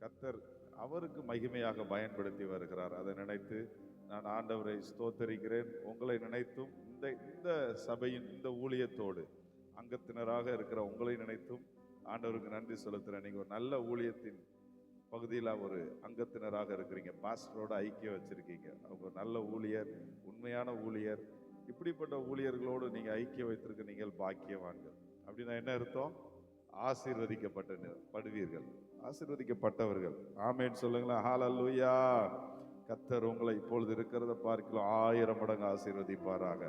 கர்த்தர் அவருக்கு மகிமையாக பயன்படுத்தி வருகிறார். அதை நினைத்து நான் ஆண்டவரை ஸ்தோத்தரிக்கிறேன். உங்களை நினைத்தும் இந்த சபையின் இந்த ஊழியத்தோடு அங்கத்தினராக இருக்கிற உங்களை நினைத்தும் ஆண்டவருக்கு நன்றி செலுத்துறேன். நீங்க ஒரு நல்ல ஊழியத்தின் பகுதியில் ஒரு அங்கத்தினராக இருக்கிறீங்க. பாஸ்டரோட ஐக்கியம் வச்சிருக்கீங்க. அவங்க நல்ல ஊழியர், உண்மையான ஊழியர். இப்படிப்பட்ட ஊழியர்களோடு நீங்க ஐக்கியம் வைத்திருக்க நீங்கள் பாக்கியவான்கள். அப்படின்னா என்ன அர்த்தம்? ஆசீர்வதிக்கப்படுவீர்கள், ஆசீர்வதிக்கப்பட்டவர்கள். ஆமேன் சொல்லுங்களேன். ஹல்லேலூயா. கர்த்தர் உங்களை இப்பொழுது இருக்கிறத பார்க்கலாம் 1000 மடங்கு ஆசீர்வதிப்பாராக.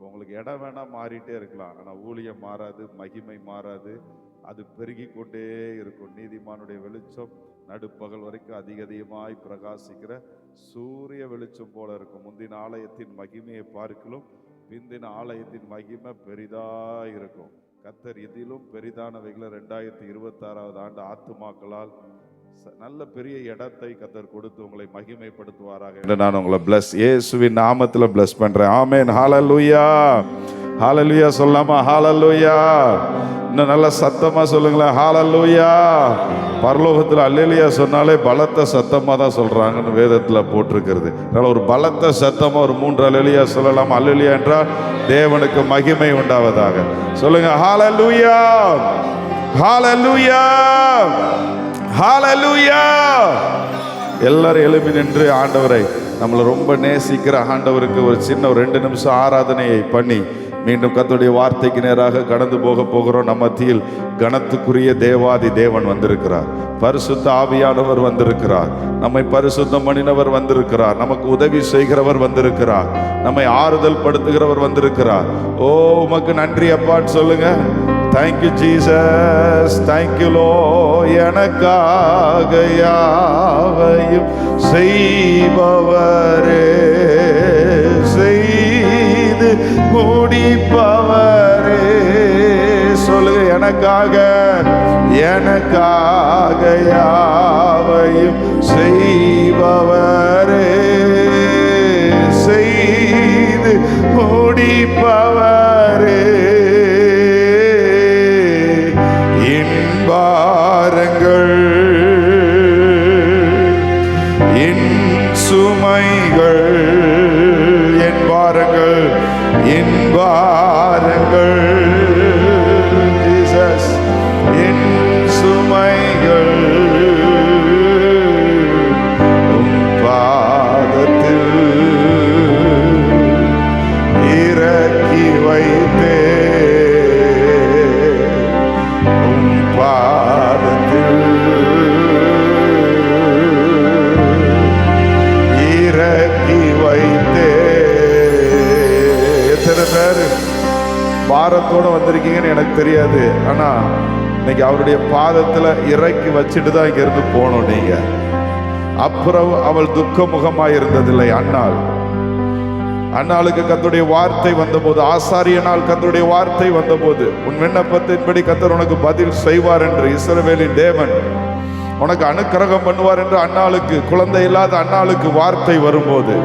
உங்களுக்கு இடம் வேணா மாறிட்டே இருக்கலாம், ஆனால் ஊழியம் மாறாது, மகிமை மாறாது, அது பெருகி கொண்டே இருக்கும். நீதிமானுடைய வெளிச்சம் நடுப்பகல் வரைக்கும் அதிகமாய் பிரகாசிக்கிற சூரிய வெளிச்சம் போல இருக்கும். முந்தின ஆலயத்தின் மகிமையை பார்க்கலும் பிந்தின ஆலயத்தின் மகிமை பெரிதா இருக்கும். கர்த்தர் இதிலும் பெரிதானவைகளை 2026 ஆண்டு ஆத்துமாக்களால் நல்ல பெரிய இடத்தை கர்த்தர் கொடுத்து உங்களை மகிமைப்படுத்துவாராக என்று நான் உங்களை இயேசுவின் நாமத்தில் பிளஸ் பண்றேன். ஆமென். ஹல்லேலூயா. ஹல்லேலூயா சொல்லாமா? ஹல்லேலூயா. இன்னும் நல்ல சத்தமா சொல்லுங்களேன். ஹல்லேலூயா. பரலோகத்தில் அல்லேலூயா சொன்னாலே பலத்த சத்தமா தான் சொல்றாங்கன்னு வேதத்துல போட்டிருக்கிறது. அதனால ஒரு பலத்த சத்தமா ஒரு 3 அல்லேலூயா சொல்லலாம். அல்லேலூயா என்றால் தேவனுக்கு மகிமை உண்டாவதாக. சொல்லுங்க. ஹல்லேலூயா. ஹல்லேலூயா. ஹல்லேலூயா. எல்லாரும் எழுப்பி நின்று ஆண்டவரை, நம்மளை ரொம்ப நேசிக்கிற ஆண்டவருக்கு ஒரு சின்ன 2 நிமிஷம் ஆராதனையை பண்ணி மீண்டும் கர்த்தருடைய வார்த்தைக்கு நேராக கடந்து போகிறோம். நம்ம மத்தியில் கனத்துக்குரிய தேவாதி தேவன் வந்திருக்கிறார். பரிசுத்த ஆவியானவர் வந்திருக்கிறார். நம்மை பரிசுத்தம் பண்ணினவர் வந்திருக்கிறார். நமக்கு உதவி செய்கிறவர் வந்திருக்கிறார். நம்மை ஆறுதல் படுத்துகிறவர் வந்திருக்கிறார். ஓ, உமக்கு நன்றி அப்பான்னு சொல்லுங்க. Thank you Jesus, thank you low. எனக்காக யாவையும் செய்பவரே, செய்து முடிப்பவரே. சொல்லுங்க. எனக்காக யாவையும் செய்பவரே, செய்து முடிப்பவரே. பாரங்கள் என் சுமைகள், என் பாரங்கள், என் பாரங்கள் ஜீசஸ், என் சுமைகள் உம் பாதத்தில் இறக்கி வைத்தே, இறக்கி வைத்தே. எத்தனை பேர் பாரத்தோட வந்திருக்கீங்கன்னு எனக்கு தெரியாது. ஆனா இன்னைக்கு அவருடைய பாதத்துல இறக்கி வச்சுட்டு தான் இங்க இருந்து போனோம். நீங்க அப்புறம் அவள் துக்கமுகமாய் இருந்ததில்லை. அன்னாளுக்கு கர்த்தருடைய வார்த்தை வந்தபோது, ஆசாரியனால் கர்த்தருடைய வார்த்தை வந்தபோது, உன் விண்ணப்பத்தின்படி கர்த்தர் உனக்கு பதில் செய்வார் என்று, இஸ்ரவேலின் தேவன் உனக்கு அனுக்கிரகம் பண்ணுவார் என்று அன்னாளுக்கு, குழந்தை இல்லாத அன்னாளுக்கு வார்த்தை வரும்போது,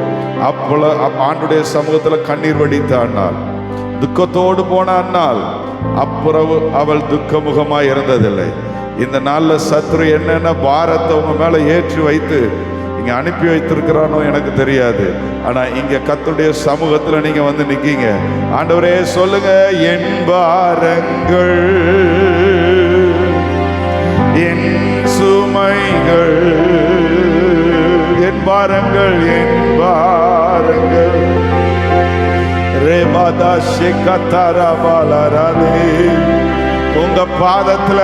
ஆண்டுடைய சமூகத்துல கண்ணீர் வடித்த அன்னாள், துக்கத்தோடு போன அன்னாள், அப்புறம் அவள் துக்கமுகமாய் இருந்ததில்லை. இந்த நாள்ல சத்ரு என்னென்ன பாரத்தை உங்க மேல ஏற்றி வைத்து இங்க அனுப்பி வைத்திருக்கிறானோ எனக்கு தெரியாது. ஆனா இங்க கர்த்தருடைய சமூகத்துல நீங்க வந்து நிக்கீங்க. ஆண்டவரே சொல்லுங்க. என் பாரங்கள், என் சுமைகள், என் பாரங்கள், என் பாரங்கள். ரேபாதா ஷேகதாரா பாலராதே, உங்க பாதத்துல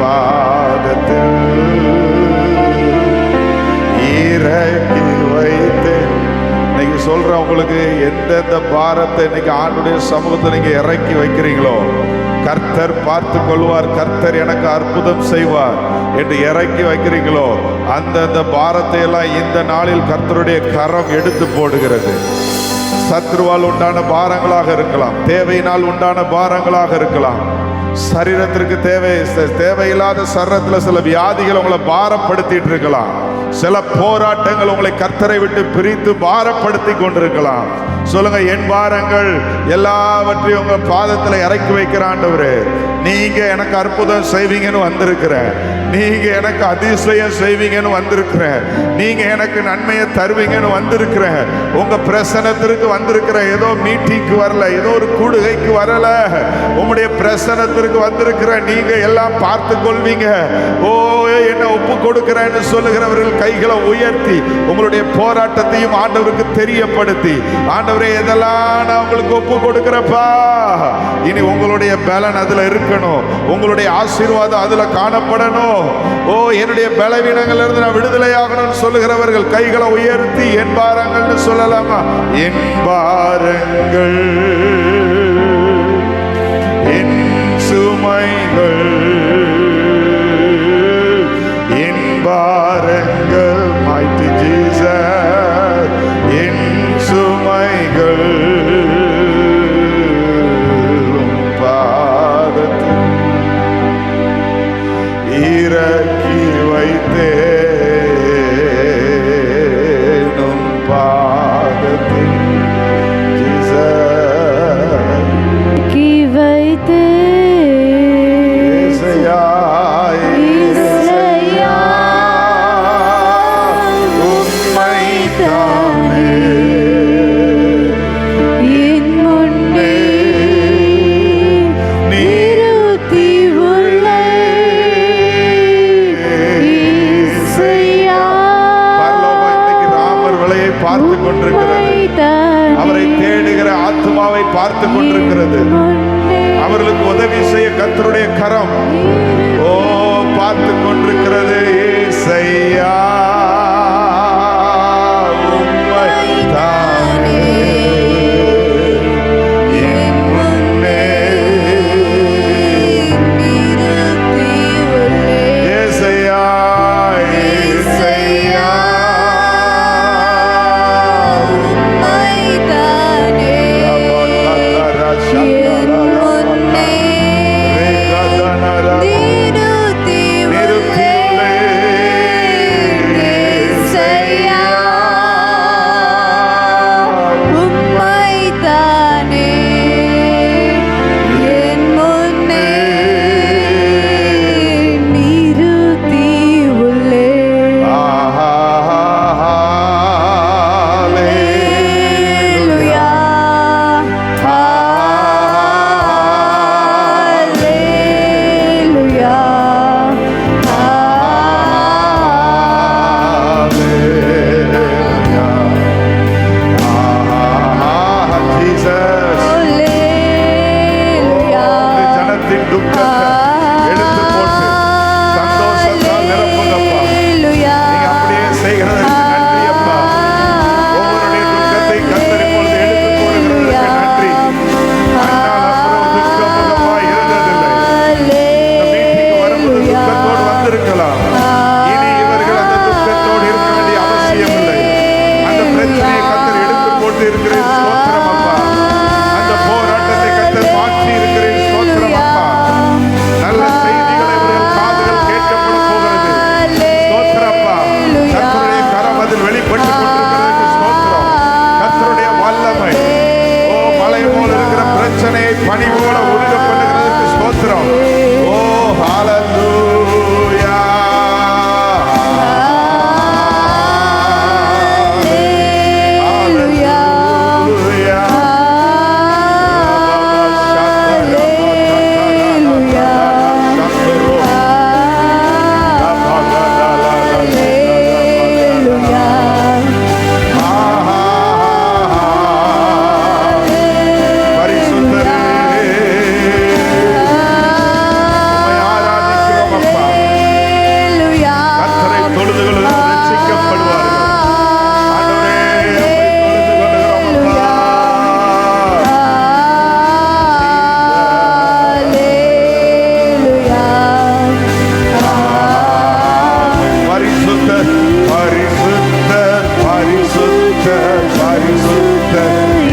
பாதத்தில் இறக்கி வைத்தேன். இன்னைக்கு சொல்றேன், உங்களுக்கு எந்தெந்த பாரத்தை இன்னைக்கு ஆண்டுடைய சமூகத்தை நீங்க இறக்கி வைக்கிறீங்களோ கர்த்தர் பார்த்து கொள்வார், கர்த்தர் எனக்கு அற்புதம் செய்வார் என்று இறக்கி வைக்கிறீங்களோ அந்த பாரத்தை எல்லாம் இந்த நாளில் கர்த்தருடைய கரம் எடுத்து போடுகிறது. சத்ருவால் உண்டான பாரங்களாக இருக்கலாம், தேவையினால் உண்டான பாரங்களாக இருக்கலாம், சரீரத்திற்கு தேவையில்லாத சரீரத்துல சில வியாதிகள் உங்களை பாரப்படுத்திட்டு இருக்கலாம். சில போராட்டங்கள் உங்களை கர்த்தரை விட்டு பிரித்து பாரப்படுத்தி கொண்டிருக்கலாம். சொல்லுங்க, என் பாரங்கள் எல்லாவற்றையும் உங்க பாதத்துல இறக்கி வைக்கிற ஆண்டவரே, நீங்க எனக்கு அற்புதம் செய்வீங்கன்னு வந்திருக்கிறேன். நீங்க எனக்கு அதிசயம் செய்வீங்கன்னு வந்திருக்கிறேன். நீங்க எனக்கு நன்மையை தருவீங்கன்னு வந்திருக்கிறேன். உங்க பிரசனத்திற்கு வந்திருக்கிறேன். ஏதோ மீட்டிங்க்கு வரல, ஏதோ ஒரு கூடுகைக்கு வரல, உங்களுடைய பிரசனத்திற்கு வந்திருக்கிறேன். நீங்க எல்லாம் பார்த்து கொள்வீங்க. ஓ, என்ன ஒப்பு கொடுக்கிறேன்னு சொல்லுகிறவர்கள் கைகளை உயர்த்தி உங்களுடைய போராட்டத்தையும் ஆண்டவருக்கு தெரியப்படுத்தி, ஆண்டவரே இதெல்லாம் நான் உங்களுக்கு ஒப்பு கொடுக்கிறப்பா, இனி உங்களுடைய பலன் அதுல இருக்கணும், உங்களுடைய ஆசீர்வாதம் அதுல காணப்படணும். ஓ, என்னுடைய பலவீனங்கள் இருந்து நான் விடுதலையாகணும்னு சொல்லுகிறவர்கள் கைகளை உயர்த்தி என் பாரங்கள்னு சொல்லலாமா? என் பாரங்கள், என் சுமைகள், என் பாரங்கள், mighty Jesus, என் சுமைகள் இறக்கி வைத்தேனும் பாதத்தில் இறக்கி வைத்தேன் உம்மைதானே என் முன்னே நிறுத்தி பார்த்து கொண்டிருக்கிறது. அவரை தேடுகிற ஆத்மாவை பார்த்து கொண்டிருக்கிறது. அவர்களுக்கு உதவி செய்ய கர்த்தருடைய கரம் ஓ பார்த்து கொண்டிருக்கிறது. ஏசையா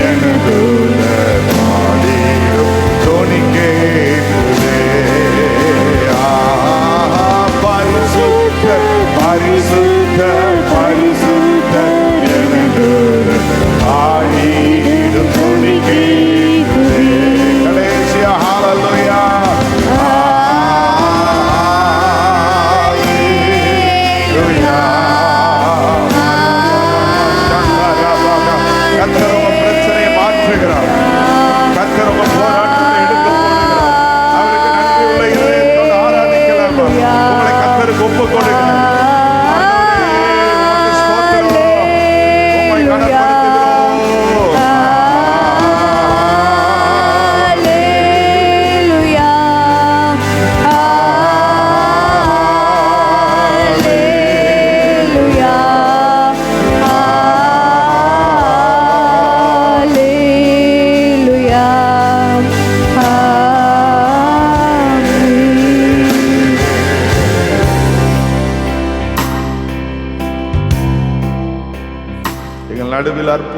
எனது பாடியும் தோணிக்கேட்டுதே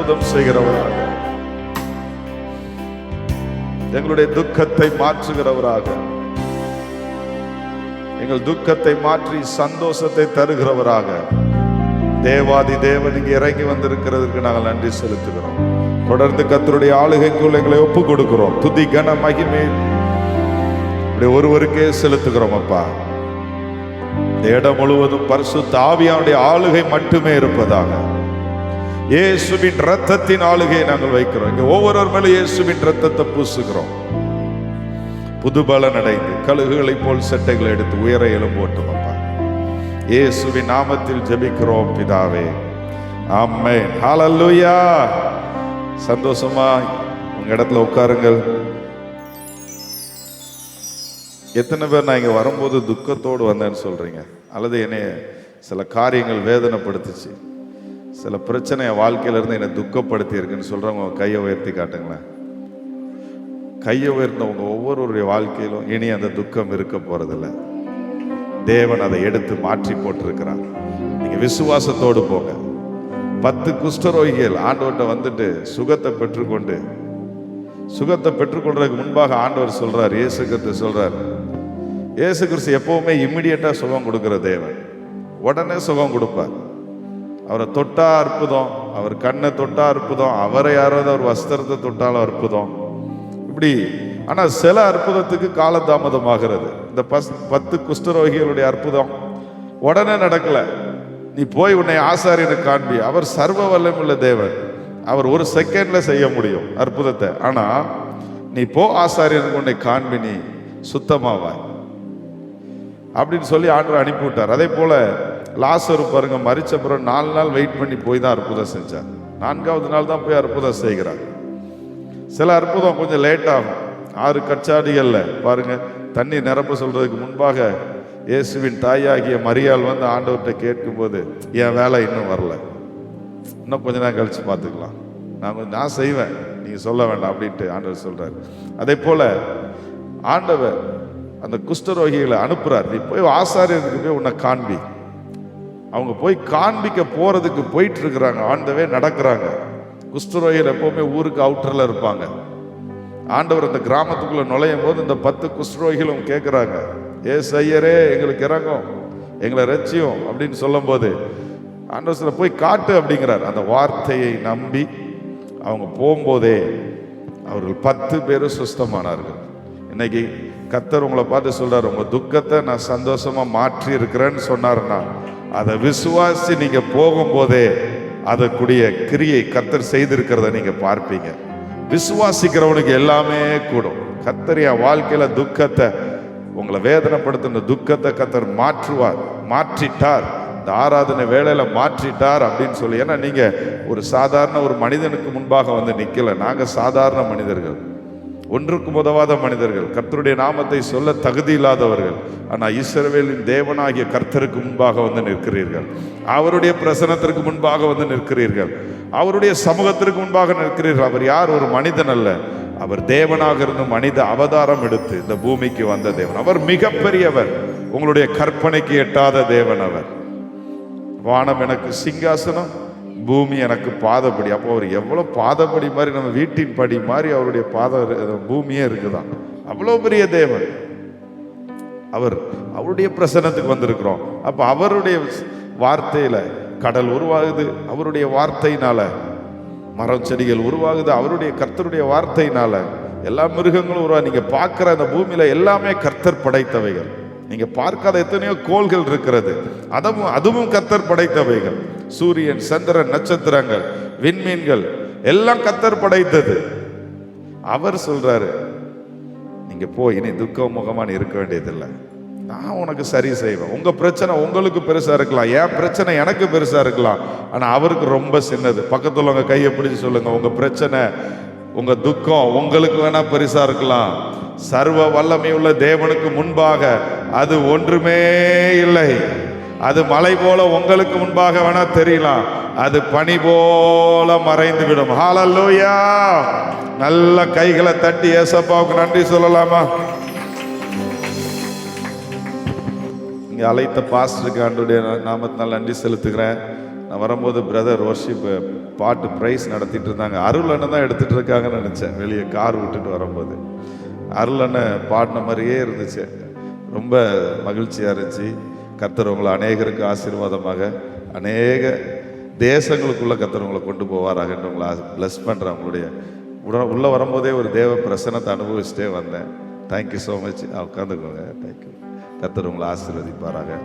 அற்புதம் செய்கிறவராக, எங்களுடைய துக்கத்தை மாற்றுகிறவராக, எங்கள் துக்கத்தை மாற்றி சந்தோஷத்தை தருகிறவராக தேவாதி தேவன் இங்கு இறங்கி வந்திருக்கிறதுக்கு நாங்கள் நன்றி செலுத்துகிறோம். தொடர்ந்து கர்த்தருடைய ஆளுகைக்குள் எங்களை ஒப்பு கொடுக்கிறோம். துதி கன மகிமை ஒருவருக்கே செலுத்துகிறோம். அப்பா, இந்த இடம் முழுவதும் பரிசுத்த ஆவியானுடைய ஆளுகை மட்டுமே இருப்பதாக. இயேசுவின் இரத்தத்தின் ஆளுகையை நாங்கள் வைக்கிறோம். இங்க ஒவ்வொருவர் மேலும் இயேசுவின் இரத்தத்தை பூசுகிறோம். புது பலன் அடைந்து கழுகுகளை போல் செட்டைகளை எடுத்து உயர எழும்போட்டும். அப்பா, இயேசுவின் நாமத்தில் ஜெபிக்கிறோம் பிதாவே, ஆமென். ஹல்லேலூயா. சந்தோஷமா உங்க இடத்துல உட்காருங்கள். எத்தனை பேர் நான் இங்க வரும்போது துக்கத்தோடு வந்தேன்னு சொல்றீங்க? அல்லது என்னைய சில காரியங்கள் வேதனைப்படுத்துச்சு, சில பிரச்சனை என் வாழ்க்கையில இருந்து என்னை துக்கப்படுத்தி இருக்குன்னு சொல்றவங்க கையை உயர்த்தி காட்டுங்களேன். கையை உயர்ந்தவங்க ஒவ்வொருவருடைய வாழ்க்கையிலும் இனி அந்த துக்கம் இருக்க போறதில்லை. தேவன் அதை எடுத்து மாற்றி போட்டிருக்கிறார். நீங்க விசுவாசத்தோடு போங்க. 10 குஷ்டரோகிகள் ஆண்டவர்கிட்ட வந்துட்டு சுகத்தை பெற்றுக்கொள்றதுக்கு முன்பாக ஆண்டவர் சொல்றார், இயேசு கிறிஸ்து சொல்றார், இயேசு கிறிஸ்து எப்பவுமே இம்மிடியட்டா சுகம் கொடுக்கிற தேவன், உடனே சுகம் கொடுப்பார். அவரை தொட்டா அற்புதம், அவர் கண்ணை தொட்டா அற்புதம், அவரை யாராவது அவர் வஸ்திரத்தை தொட்டாலும் அற்புதம். இப்படி. ஆனா சில அற்புதத்துக்கு காலதாமதமாகிறது. இந்த 10 குஷ்டரோகிகளுடைய அற்புதம் உடனே நடக்கல. நீ போய் உன்னை ஆசாரியனுக்கு காண்பி. அவர் சர்வ வல்லமையுள்ள தேவன், அவர் ஒரு செகண்ட்ல செய்ய முடியும் அற்புதத்தை. ஆனா நீ போ ஆசாரியனுக்கு உன்னை காண்பி, நீ சுத்தமாவாய் அப்படின்னு சொல்லி ஆண்டவர் அனுப்பிவிட்டார். அதே போல லாசரு பாருங்க, மரிச்ச பிறகு 4 நாள் வெயிட் பண்ணி போய் தான் அற்புதம் செஞ்சார். 4ஆவது நாள் தான் போய் அற்புதம் செய்கிறார். சில அற்புதம் கொஞ்சம் லேட் ஆகும். 6 கச்சாடிகள்ல பாருங்க, தண்ணி நிரப்ப சொல்றதுக்கு முன்பாக இயேசுவின் தாயாகிய மரியாள் வந்து ஆண்டவர்கிட்ட கேட்கும்போது, என் வேலை இன்னும் வரல, இன்னும் கொஞ்ச நேரம் கழிச்சு பார்த்துக்கலாம், நான் செய்வேன், நீங்க சொல்ல வேண்டாம் அப்படின்ட்டு ஆண்டவர் சொல்றாரு. அதே போல ஆண்டவர் அந்த குஷ்டரோகிகளை அனுப்புறார். நீ போய் ஆசாரியருக்கு போய் உன்னை காண்பி. அவங்க போய் காண்பிக்க போறதுக்கு போயிட்டு இருக்கிறாங்க, ஆண்டவே நடக்கிறாங்க. குஷ்டரோகிகள் எப்பவுமே ஊருக்கு அவுட்டர்ல இருப்பாங்க. ஆண்டவர் அந்த கிராமத்துக்குள்ள நுழையும் போது இந்த 10 குஷ்டரோகிகளும் கேட்கிறாங்க, ஐயரே எங்களுக்கு இறங்கும், எங்களை ரட்சியும் அப்படின்னு சொல்லும் போது ஆண்டவர் போய் காட்டு அப்படிங்கிறார். அந்த வார்த்தையை நம்பி அவங்க போகும்போதே அவர்கள் 10 பேரும் சுஸ்தமானார்கள். இன்னைக்கு கர்த்தர் உங்களை பார்த்து சொல்றாரு, உங்க துக்கத்தை நான் சந்தோஷமா மாற்றி இருக்கிறேன்னு சொன்னாருன்னா அதை விசுவாசி நீங்க போகும்போதே அதற்குரிய கிரியை கர்த்தர் செய்திருக்கிறத நீங்க பார்ப்பீங்க. விசுவாசிக்கிறவனுக்கு எல்லாமே கூடும். கர்த்தர் என் வாழ்க்கையில துக்கத்தை, உங்களை வேதனைப்படுத்தின துக்கத்தை கர்த்தர் மாற்றுவார், மாற்றிட்டார், இந்த ஆராதனை வேளையில மாற்றிட்டார் அப்படின்னு சொல்லி. ஏன்னா நீங்க ஒரு சாதாரண ஒரு மனிதனுக்கு முன்பாக வந்து நிக்கல. நாங்க சாதாரண மனிதர்கள், ஒன்றுக்கும் உதவாத மனிதர்கள், கர்த்தருடைய நாமத்தை சொல்ல தகுதி இல்லாதவர்கள். ஆனா இஸ்ரவேலின் தேவனாகிய கர்த்தருக்கு முன்பாக வந்து நிற்கிறீர்கள். அவருடைய பிரசனத்திற்கு முன்பாக வந்து நிற்கிறீர்கள். அவருடைய சமூகத்திற்கு முன்பாக நிற்கிறீர்கள். அவர் யார்? ஒரு மனிதன் அல்ல, அவர் தேவனாக இருந்து மனித அவதாரம் எடுத்து இந்த பூமிக்கு வந்த தேவன். அவர் மிகப்பெரியவர், உங்களுடைய கற்பனைக்கு எட்டாத தேவன் அவர். வானம் எனக்கு சிங்காசனம், பூமி எனக்கு பாதப்படி. அப்போ அவர் எவ்வளவு பாதப்படி மாதிரி, நம்ம வீட்டின் படி மாதிரி அவருடைய பூமியே இருக்குதான். அவ்வளவு பெரிய தேவன் அவர். அவருடைய பிரசன்னத்துக்கு வந்திருக்கிறோம். அப்ப அவருடைய வார்த்தையில கடல் உருவாகுது, அவருடைய வார்த்தையினால மரம் செடிகள் உருவாகுது, அவருடைய கர்த்தருடைய வார்த்தையினால எல்லா மிருகங்களும் உருவாகுது. நீங்க பார்க்கிற அந்த பூமியில எல்லாமே கர்த்தர் படைத்தவைகள். நீங்க பார்க்காத எத்தனையோ கோள்கள் இருக்கிறது, அதுவும் கர்த்தர் படைத்தவைகள். சூரியன், சந்திரன், நட்சத்திரங்கள், விண்மீன்கள் எல்லாம் கர்த்தர் படைத்தது. அவர் சொல்றாரு, நீங்க போய் இனி துக்க முகமான இருக்க வேண்டியதில்லை, நான் உனக்கு சரி செய்வேன். உங்க பிரச்சனை உங்களுக்கு பெருசா இருக்கலாம், என் பிரச்சனை எனக்கு பெருசா இருக்கலாம், ஆனா அவருக்கு ரொம்ப சின்னது. பக்கத்துல உங்க கையை பிடிச்சு சொல்லுங்க, உங்க பிரச்சனை, உங்க துக்கம் உங்களுக்கு வேணா பெருசா இருக்கலாம், சர்வ வல்லமை உள்ள தேவனுக்கு முன்பாக அது ஒன்றுமே இல்லை. அது மலை போல உங்களுக்கு முன்பாக வேணா தெரியலாம், அது பனி போல மறைந்து விடும். ஹல்லேலூயா. நல்ல கைகளை தட்டி ஏசப்பாவுக்கு நன்றி சொல்லலாமா? இங்க அழைத்த பாஸ்டருக்கு ஆண்டவருடைய நாமத்தினால் நன்றி செலுத்துகிறேன். நான் வரும்போது பிரதர் வர்ஷிப் பாட்டு ப்ரைஸ் நடத்திட்டு இருந்தாங்க. அருள் அண்ணன் தான் எடுத்துகிட்டு இருக்காங்கன்னு நினச்சேன். வெளியே கார் விட்டுட்டு வரும்போது அருள் அண்ணன் பாடின மாதிரியே இருந்துச்சு. ரொம்ப மகிழ்ச்சியாக இருந்துச்சு. கர்த்தர் உங்களை அநேகருக்கு ஆசீர்வாதமாக அநேக தேசங்களுக்குள்ளே கர்த்தர் உங்களை கொண்டு போவாராக என்று உங்களை ப்ளஸ் பண்ணுறேன். உங்களுடைய உள்ளே வரும்போதே ஒரு தேவ பிரசன்னத்தை அனுபவிச்சுட்டே வந்தேன். Thank you so much. உட்காந்துக்கோங்க. தேங்க்யூ. கர்த்தர் உங்களை ஆசீர்வதிப்பாராக.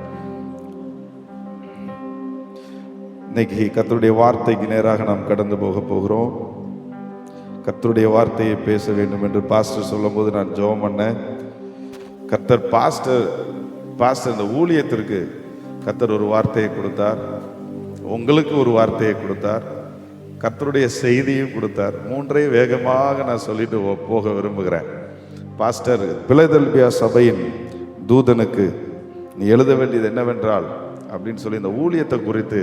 இன்னைக்கு கர்த்தருடைய வார்த்தைக்கு நேராக நாம் கடந்து போகிறோம். கர்த்தருடைய வார்த்தையை பேச வேண்டும் என்று பாஸ்டர் சொல்லும் போது நான் ஜெபம் பண்ணேன். கர்த்தர் பாஸ்டர் இந்த ஊழியத்திற்கு கர்த்தர் ஒரு வார்த்தையை கொடுத்தார், உங்களுக்கு ஒரு வார்த்தையை கொடுத்தார், கர்த்தருடைய செய்தியும் கொடுத்தார். மூன்றையும் வேகமாக நான் சொல்லிட்டு போக விரும்புகிறேன். பாஸ்டர், பிலதெல்பியா சபையின் தூதனுக்கு நீ எழுத வேண்டியது என்னவென்றால் அப்படின்னு சொல்லி இந்த ஊழியத்தை குறித்து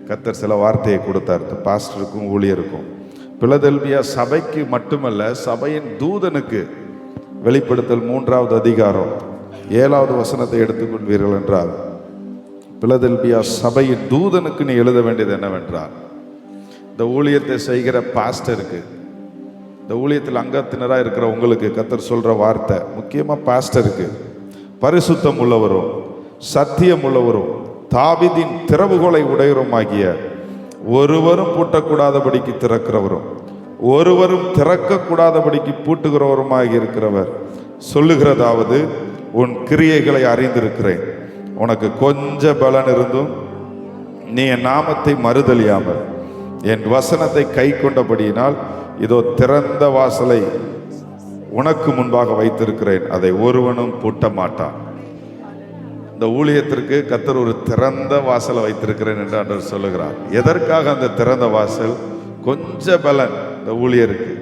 கர்த்தர் சில வார்த்தையை கொடுத்தார். பாஸ்டருக்கும் ஊழியருக்கும் பிலதெல்பியா சபைக்கு மட்டுமல்ல, சபையின் தூதனுக்கு வெளிப்படுத்தல் 3வது அதிகாரம் 7வது வசனத்தை எடுத்துக்கொள்வீர்கள் என்றால், பிலதெல்பியா சபையின் தூதனுக்கு நீ எழுத வேண்டியது என்னவென்றால், இந்த ஊழியத்தை செய்கிற பாஸ்டருக்கு, இந்த ஊழியத்தில் அங்கத்தினராக இருக்கிற உங்களுக்கு கர்த்தர் சொல்ற வார்த்தை, முக்கியமாக பாஸ்டருக்கு, பரிசுத்தம் உள்ளவரும் சத்தியம் உள்ளவரும் தாவீதின் திறவுகோலை உடையவருமாகிய ஒருவரும் பூட்டக்கூடாதபடிக்கு திறக்கிறவரும் ஒருவரும் திறக்கக்கூடாதபடிக்கு பூட்டுகிறவருமாகி இருக்கிறவர் சொல்லுகிறதாவது, உன் கிரியைகளை அறிந்திருக்கிறேன். உனக்கு கொஞ்ச பலன் இருந்தும் நீ என் நாமத்தை மறுதலியாமல் என் வசனத்தை கை கொண்டபடியினால் இதோ திறந்த வாசலை உனக்கு முன்பாக வைத்திருக்கிறேன், அதை ஒருவனும் பூட்ட மாட்டான். இந்த ஊழியத்திற்கு கர்த்தர் ஒரு திறந்த வாசலை வைத்திருக்கிறேன் என்று ஆண்டவர் சொல்லுகிறார். எதற்காக அந்த திறந்த வாசல்? கொஞ்ச பலன் இந்த ஊழியருக்கு.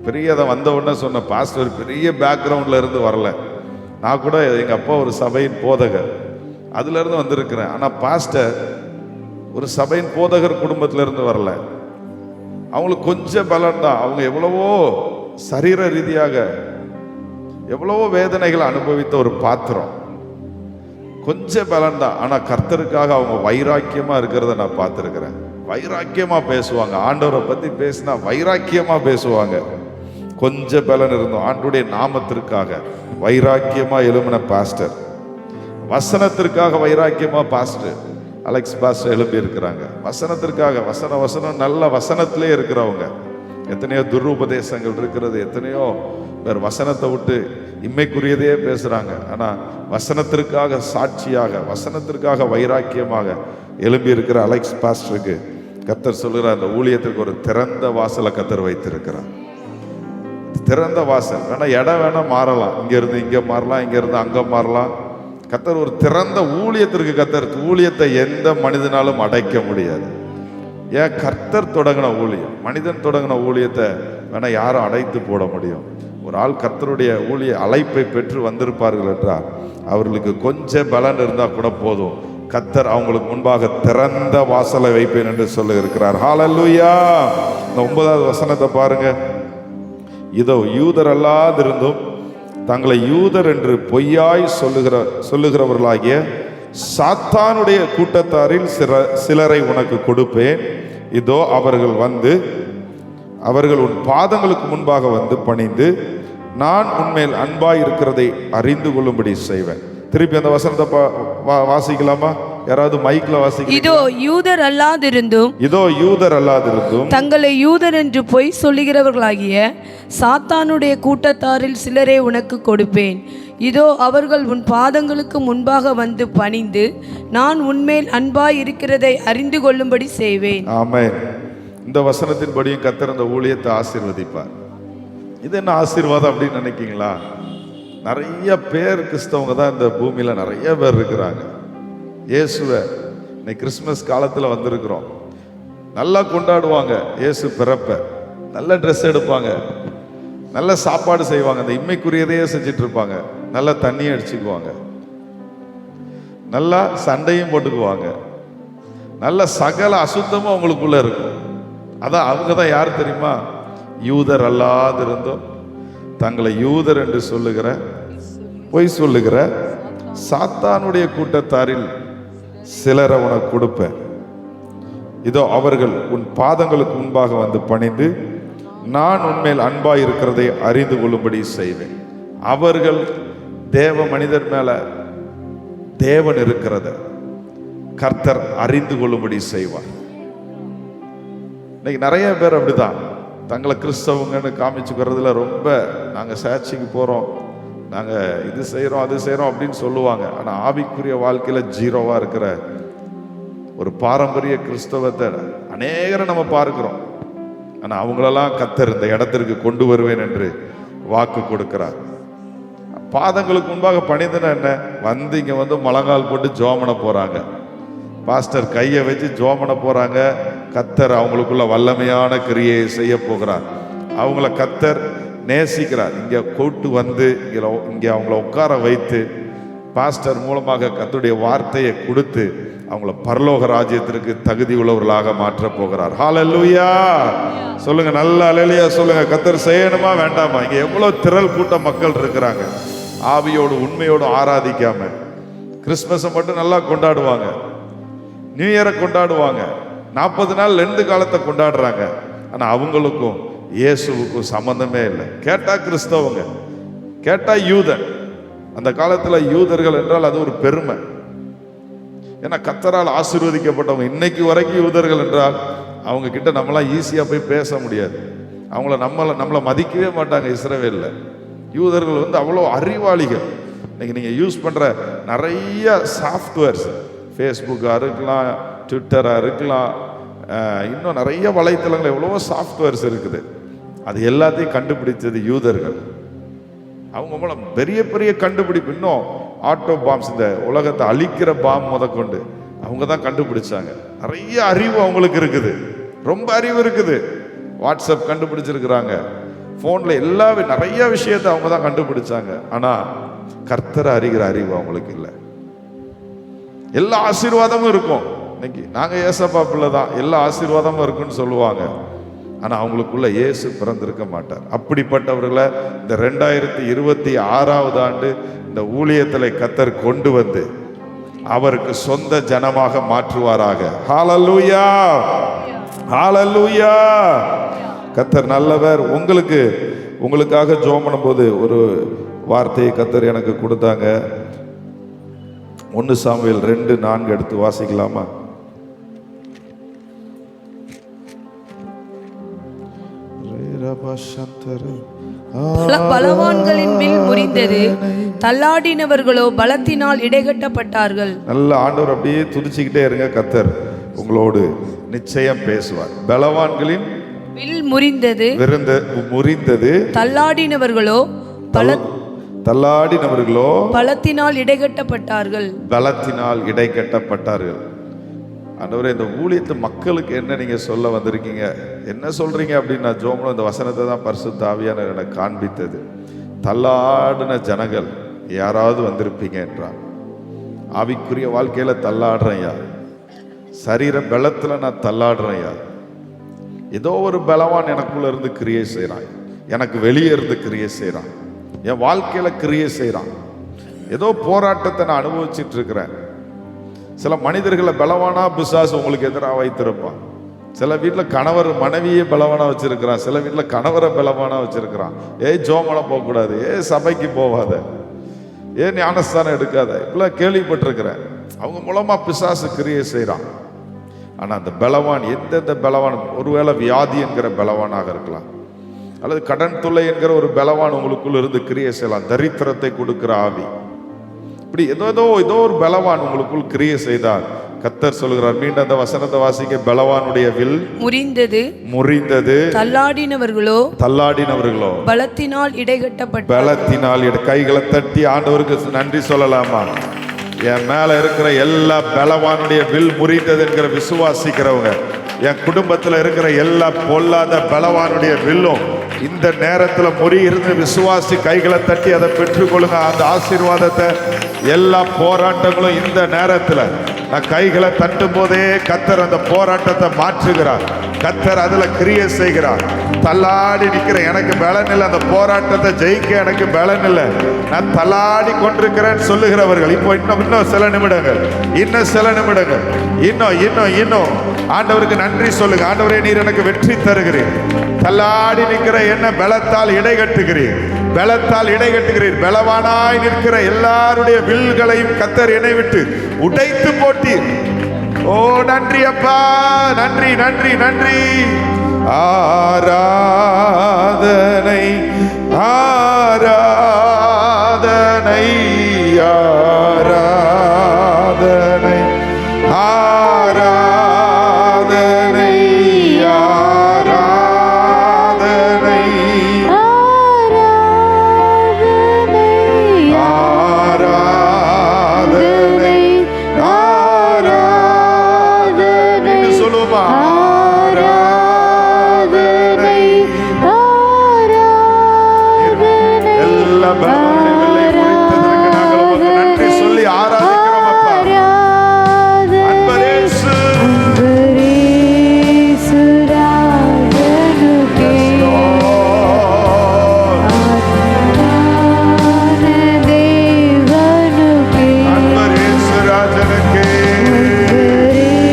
பெரியதை வந்த உடனே சொன்ன பாஸ்டர் பெரிய பேக்ரவுண்ட்ல இருந்து வரல. நான் கூட எங்கள் அப்பா ஒரு சபையின் போதகர், அதுல இருந்து வந்திருக்கிறேன். ஆனால் பாஸ்டர் ஒரு சபையின் போதகர் குடும்பத்திலிருந்து வரல. அவங்களுக்கு கொஞ்சம் பலன் தான். அவங்க எவ்வளவோ சரீர ரீதியாக எவ்வளவோ வேதனைகளை அனுபவித்த ஒரு பாத்திரம். கொஞ்சம் பலன் தான். ஆனால் கர்த்தருக்காக அவங்க வைராக்கியமாக இருக்கிறத நான் பார்த்துருக்கிறேன். வைராக்கியமாக பேசுவாங்க. ஆண்டவரை பற்றி பேசினா வைராக்கியமாக பேசுவாங்க. கொஞ்சம் பலன் இருந்தோம். ஆண்டவருடைய நாமத்திற்காக வைராக்கியமாக எழும்பின பாஸ்டர், வசனத்திற்காக வைராக்கியமாக பாஸ்டர் அலெக்ஸ் பாஸ்டர் எழுப்பி இருக்கிறாங்க. வசனத்திற்காக வசனம் நல்ல வசனத்திலே இருக்கிறவங்க. எத்தனையோ துருபதேசங்கள் இருக்கிறது, எத்தனையோ பேர் வசனத்தை விட்டு இம்மைக்குரியதையே பேசுறாங்க. ஆனா வசனத்திற்காக சாட்சியாக, வசனத்திற்காக வைராக்கியமாக எழும்பி இருக்கிற அலெக்ஸ் பாஸ்டருக்கு கர்த்தர் சொல்லுகிறார், அந்த ஊழியத்திற்கு ஒரு திறந்த வாசலை கர்த்தர் வைத்திருக்கிறார். திறந்த வாசல் வேணா, இடம் வேணா மாறலாம், இங்க இருந்து இங்க மாறலாம், இங்க இருந்து அங்க மாறலாம். கர்த்தர் ஒரு திறந்த ஊழியத்திற்கு, கர்த்தர் ஊழியத்தை எந்த மனிதனாலும் அடைக்க முடியாது. ஏன்? கர்த்தர் தொடங்கின ஊழியம். மனிதன் தொடங்கின ஊழியத்தை வேணா யாரும் அடைத்து போட முடியும். ஒரு ஆள் கர்த்தருடைய ஊழிய அழைப்பை பெற்று வந்திருப்பார்கள் என்றால் அவர்களுக்கு கொஞ்சம் பலன் இருந்தால் கூட போதும், கர்த்தர் அவங்களுக்கு முன்பாக திறந்த வாசலை வைப்பேன் என்று சொல்லி இருக்கிறார். ஹல்லேலூயா. இந்த 9வது வசனத்தை பாருங்க. இதோ யூதர் அல்லாதிருந்தும் தங்களை யூதர் என்று பொய்யாய் சொல்லுகிறவர்களாகிய சாத்தானுடைய கூட்டத்தாரில் சிலரை உனக்கு கொடுப்பேன். இதோ அவர்கள் உன் பாதங்களுக்கு முன்பாக வந்து பணிந்து நான் உன்மேல் அன்பாய் இருக்கிறதை அறிந்து கொள்ளும்படி செய்வேன். திருப்பி அந்த வசனத்தை வாசிக்கலாமா? யாராவது மைக்ல வாசிக்க. இதோ யூதர் அல்லாதிருந்தும் தங்களை யூதர் என்று பொய் சொல்லுகிறவர்களாகிய சாத்தானுடைய கூட்டத்தாரில் சிலரை உனக்கு கொடுப்பேன். இதோ அவர்கள் உன் பாதங்களுக்கு முன்பாக வந்து பணிந்து நான் உன்மேல் அன்பாய் இருக்கிறதை அறிந்து கொள்ளும்படி செய்வேன். ஆமென். இந்த வசனத்தின்படியும் கர்த்தர் அந்த ஊழியத்தை ஆசீர்வதிப்பார். இது என்ன ஆசீர்வாதம் அப்படின்னு நினைக்கீங்களா? நிறைய பேர் கிறிஸ்தவங்க தான் இந்த பூமியில நிறைய பேர் இருக்கிறாங்க. இயேசுவை இன்னைக்கு கிறிஸ்மஸ் காலத்தில் வந்திருக்கிறோம். நல்லா கொண்டாடுவாங்க இயேசு பிறப்ப, நல்ல ட்ரெஸ் எடுப்பாங்க, நல்ல சாப்பாடு செய்வாங்க, அந்த இம்மைக்குரியதையே செஞ்சிட்டு இருப்பாங்க, நல்ல தண்ணியும் அடிச்சுக்குவாங்க, நல்லா சண்டையும் போட்டுக்குவாங்க, நல்ல சகல அசுத்தமும் அவங்களுக்குள்ள இருக்கும். அதான் அவங்க தான் யார் தெரியுமா? யூதர் அல்லாதிருந்தும் தங்களை யூதர் என்று பொய் சொல்லுகிற சாத்தானுடைய கூட்டத்தாரில் சிலரை உனக்கு கொடுப்பேன். இதோ அவர்கள் உன் பாதங்களுக்கு முன்பாக வந்து பணிந்து நான் உன்மேல் அன்பாய் இருக்கிறதை அறிந்து கொள்ளும்படி செய்வேன். அவர்கள் தேவ மனிதர் மேல தேவன் இருக்கிறத கர்த்தர் அறிந்து கொள்ளும்படி செய்வார். இன்னைக்கு நிறைய பேர் அப்படிதான் தங்களை கிறிஸ்தவங்கன்னு காமிச்சுக்கிறதுல ரொம்ப நாங்கள் சர்ச்சுக்கு போகிறோம், நாங்கள் இது செய்கிறோம் அது செய்கிறோம் அப்படின்னு சொல்லுவாங்க. ஆனால் ஆவிக்குரிய வாழ்க்கையில் ஜீரோவாக இருக்கிற ஒரு பாரம்பரிய கிறிஸ்தவத்தை அநேகரை நம்ம பார்க்கிறோம். ஆனால் அவங்களெல்லாம் கர்த்தர் இந்த இடத்திற்கு கொண்டு வருவேன் என்று வாக்கு கொடுக்கிறார். பாதங்களுக்கு முன்பாக பணிந்துனா என்ன, வந்து இங்கே வந்து முழங்கால் போட்டு ஜோமன போகிறாங்க, பாஸ்டர் கையை வச்சு ஜோமன போகிறாங்க. கர்த்தர் அவங்களுக்குள்ள வல்லமையான கிரியை செய்ய போகிறார். அவங்கள கர்த்தர் நேசிக்கிறார். இங்கே கூட்டு வந்து இங்கே அவங்கள உட்கார வைத்து பாஸ்டர் மூலமாக கர்த்தருடைய வார்த்தையை கொடுத்து அவங்கள பரலோக ராஜ்யத்திற்கு தகுதி உள்ளவர்களாக மாற்ற போகிறார். ஹல்லேலூயா சொல்லுங்க, நல்ல அல்லேலூயா சொல்லுங்க. கர்த்தர் செய்யணுமா வேண்டாமா? இங்க எவ்வளவு திரள் கூட்ட மக்கள் இருக்கிறாங்க, ஆவியோடு உண்மையோடு ஆராதிக்காம கிறிஸ்மஸை மட்டும் நல்லா கொண்டாடுவாங்க, நியூ இயரை கொண்டாடுவாங்க, 40 நாள் 2 காலத்தை கொண்டாடுறாங்க. ஆனா அவங்களுக்கும் இயேசுவுக்கும் சம்பந்தமே இல்லை. கேட்டா கிறிஸ்தவங்க, கேட்டா யூதன். அந்த காலத்துல யூதர்கள் என்றால் அது ஒரு பெருமை. ஏன்னா கர்த்தரால் ஆசீர்வதிக்கப்பட்டவங்க. இன்னைக்கு வரைக்கும் யூதர்கள் என்றால் அவங்க கிட்ட நம்மளாம் ஈஸியா போய் பேச முடியாது. அவங்கள நம்மளை மதிக்கவே மாட்டாங்க. இஸ்ரவேல்ல யூதர்கள் வந்து அவ்வளோ அறிவாளிகள். இன்னைக்கு நீங்க யூஸ் பண்ற நிறைய சாஃப்ட்வேர்ஸ், ஃபேஸ்புக்காக இருக்கலாம், ட்விட்டராக இருக்கலாம், இன்னும் நிறைய வலைத்தளங்கள் எவ்வளவோ சாஃப்ட்வேர்ஸ் இருக்குது. அது எல்லாத்தையும் கண்டுபிடிச்சது யூதர்கள். அவங்க மூலம் பெரிய பெரிய கண்டுபிடிப்பு, இன்னும் ஆட்டோ பாம்ஸ், இந்த உலகத்தை அழிக்கிற பாம் முதற்கொண்டு அவங்க தான் கண்டுபிடிச்சாங்க. நிறைய அறிவு அவங்களுக்கு இருக்குது, ரொம்ப அறிவு இருக்குது. வாட்ஸ்அப் கண்டுபிடிச்சிருக்கிறாங்க, ஃபோனில் நிறைய விஷயத்தை அவங்க தான் கண்டுபிடிச்சாங்க. ஆனால் கர்த்தரை அறிகிற அறிவு அவங்களுக்கு இல்லை. எல்லா ஆசீர்வாதமும் இருக்கும். இன்னைக்கு நாங்கள் ஏசப்பா பிள்ளை தான், எல்லா ஆசீர்வாதமும் இருக்குன்னு சொல்லுவாங்க. ஆனால் அவங்களுக்குள்ள இயேசு பிறந்திருக்க மாட்டார். அப்படிப்பட்டவர்களை இந்த 2026 ஆண்டு இந்த ஊழியத்தில் கர்த்தர் கொண்டு வந்து அவருக்கு சொந்த ஜனமாக மாற்றுவாராக. ஹல்லேலூயா ஹல்லேலூயா. கர்த்தர் நல்லவர். உங்களுக்காக ஜெபம் பண்ணும்போது ஒரு வார்த்தையை கர்த்தர் எனக்கு கொடுத்தாங்க. 1 சாமுவேல் 2:4 எடுத்து வாசிக்கலாமா? பலவான்களின் வில் முறிந்தது, தள்ளாடினவர்களோ பலத்தினால் இடைகட்டப்பட்டார்கள். நல்ல ஆண்டவர் அப்படியே துதிச்சுக்கிட்டே இருங்க, கர்த்தர் உங்களோடு நிச்சயம் பேசுவார். பலவான்களின் வில் முறிந்தது, தள்ளாடினவர்களோ பலத்தினால் இடைகட்டப்பட்டார்கள். ஆண்டவரே, இந்த ஊழியத்து மக்களுக்கு என்ன நீங்க சொல்ல வந்திருக்கீங்க, என்ன சொல்றீங்க அப்படின்னு நான் ஜோமனும் இந்த வசனத்தை தான் பரிசுத்த ஆவியானவர் எனக்கு காண்பித்தது. தள்ளாடின ஜனங்கள் யாராவது வந்திருப்பீங்க என்றார். ஆவிக்குரிய வாழ்க்கையில தள்ளாடுறேன்யா, சரீர பலத்துல நான் தள்ளாடுறேன்யா. ஏதோ ஒரு பலவான் எனக்குள்ள இருந்து கிரியை செய்யறான், எனக்கு வெளியே இருந்து கிரியை செய்யறான், என் வாழ்க்கையில கிரியை செய்யறான். ஏதோ போராட்டத்தை நான் அனுபவிச்சுட்டு இருக்கிறேன். சில மனிதர்களை பலவானா பிசாசு உங்களுக்கு எதிராக வைத்திருப்பான். சில வீட்டில் கணவர் மனைவியே பலவானா வச்சிருக்கிறான், சில வீட்டில் கணவரை பலவானா வச்சிருக்கிறான். ஜோமனை போகக்கூடாது, சபைக்கு போகாத, ஞானஸ்தானம் எடுக்காத, இப்பெல்லாம் கேள்விப்பட்டிருக்கிறேன். அவங்க மூலமா பிசாசு கிரியை செய்யறான். ஆனா அந்த பலவான் எந்தெந்த பலவான், ஒருவேளை வியாதி என்கிற பலவானாக இருக்கலாம், அல்லது கடன் தொல்லை என்கிற ஒரு பலவான் உங்களுக்குள்ள இருந்து கிரியை செய்யலாம். தரித்திரத்தை கொடுக்கிற ஆவி, இப்படி ஏதோ ஒரு பலவான் உங்களுக்குள் கிரியை செய்தால் கர்த்தர் சொல்கிறார். மீண்டும் அந்த வசனத்தை வாசிக்க. பலவானுடைய வில் முறிந்தது, தள்ளாடினவர்களோ பலத்தினால் இடைகட்டப்பட்டார்கள். கைகளை தட்டி ஆண்டவருக்கு நன்றி சொல்லலாமா? என் மேல இருக்கிற எல்லா பலவானுடைய வில் முறிந்தது என்கிற விசுவாசிக்கிறவங்க, என் குடும்பத்தில் இருக்கிற எல்லா பொல்லாத பலவானுடைய வில்லும் இந்த நேரத்தில் முறியிருந்து விசுவாசி கைகளை தட்டி அதை பெற்றுக்கொள்ளுங்க. அந்த ஆசீர்வாதத்தை, எல்லா போராட்டங்களும் இந்த நேரத்தில் நான் கைகளை தட்டும் போதே கர்த்தர் அந்த போராட்டத்தை மாற்றுகிறார். கர்த்தர் அதுல கிரியை செய்கிறார். தள்ளாடி நிற்கிற எனக்கு பலன் இல்லை, அந்த போராட்டத்தை ஜெயிக்க எனக்கு பலன் இல்லை, நான் தள்ளாடி கொண்டிருக்கிறேன்னு சொல்லுகிறவர்கள் இப்போ இன்னும் சில நிமிடங்கள், இன்னும் ஆண்டவருக்கு நன்றி சொல்லுங்க. ஆண்டவரே, நீர் எனக்கு வெற்றி தருகிறீர். தள்ளாடி நிற்கிற என்ன பலத்தால் இடை கட்டுகிறீர். பலத்தால் இடை கட்டுகிறீர். பலவானாய் நிற்கிற எல்லாருடைய வில்களையும் கர்த்தர் என்னை விட்டு உடைத்து போட்டீர். ஓ நன்றி அப்பா, நன்றி நன்றி நன்றி. ஆராதனை ஆராதனை ஆராதனை ஆராதனை ஆராதனை ஆராதனை ஆராதனை சொல்லுமா. எல்லா பலனுடைய வெள்ளை குறித்ததற்கு நாங்கள் உமக்கு நன்றி சொல்லி ஆராதிக்கிறோம் அப்பா. அன்பரேசு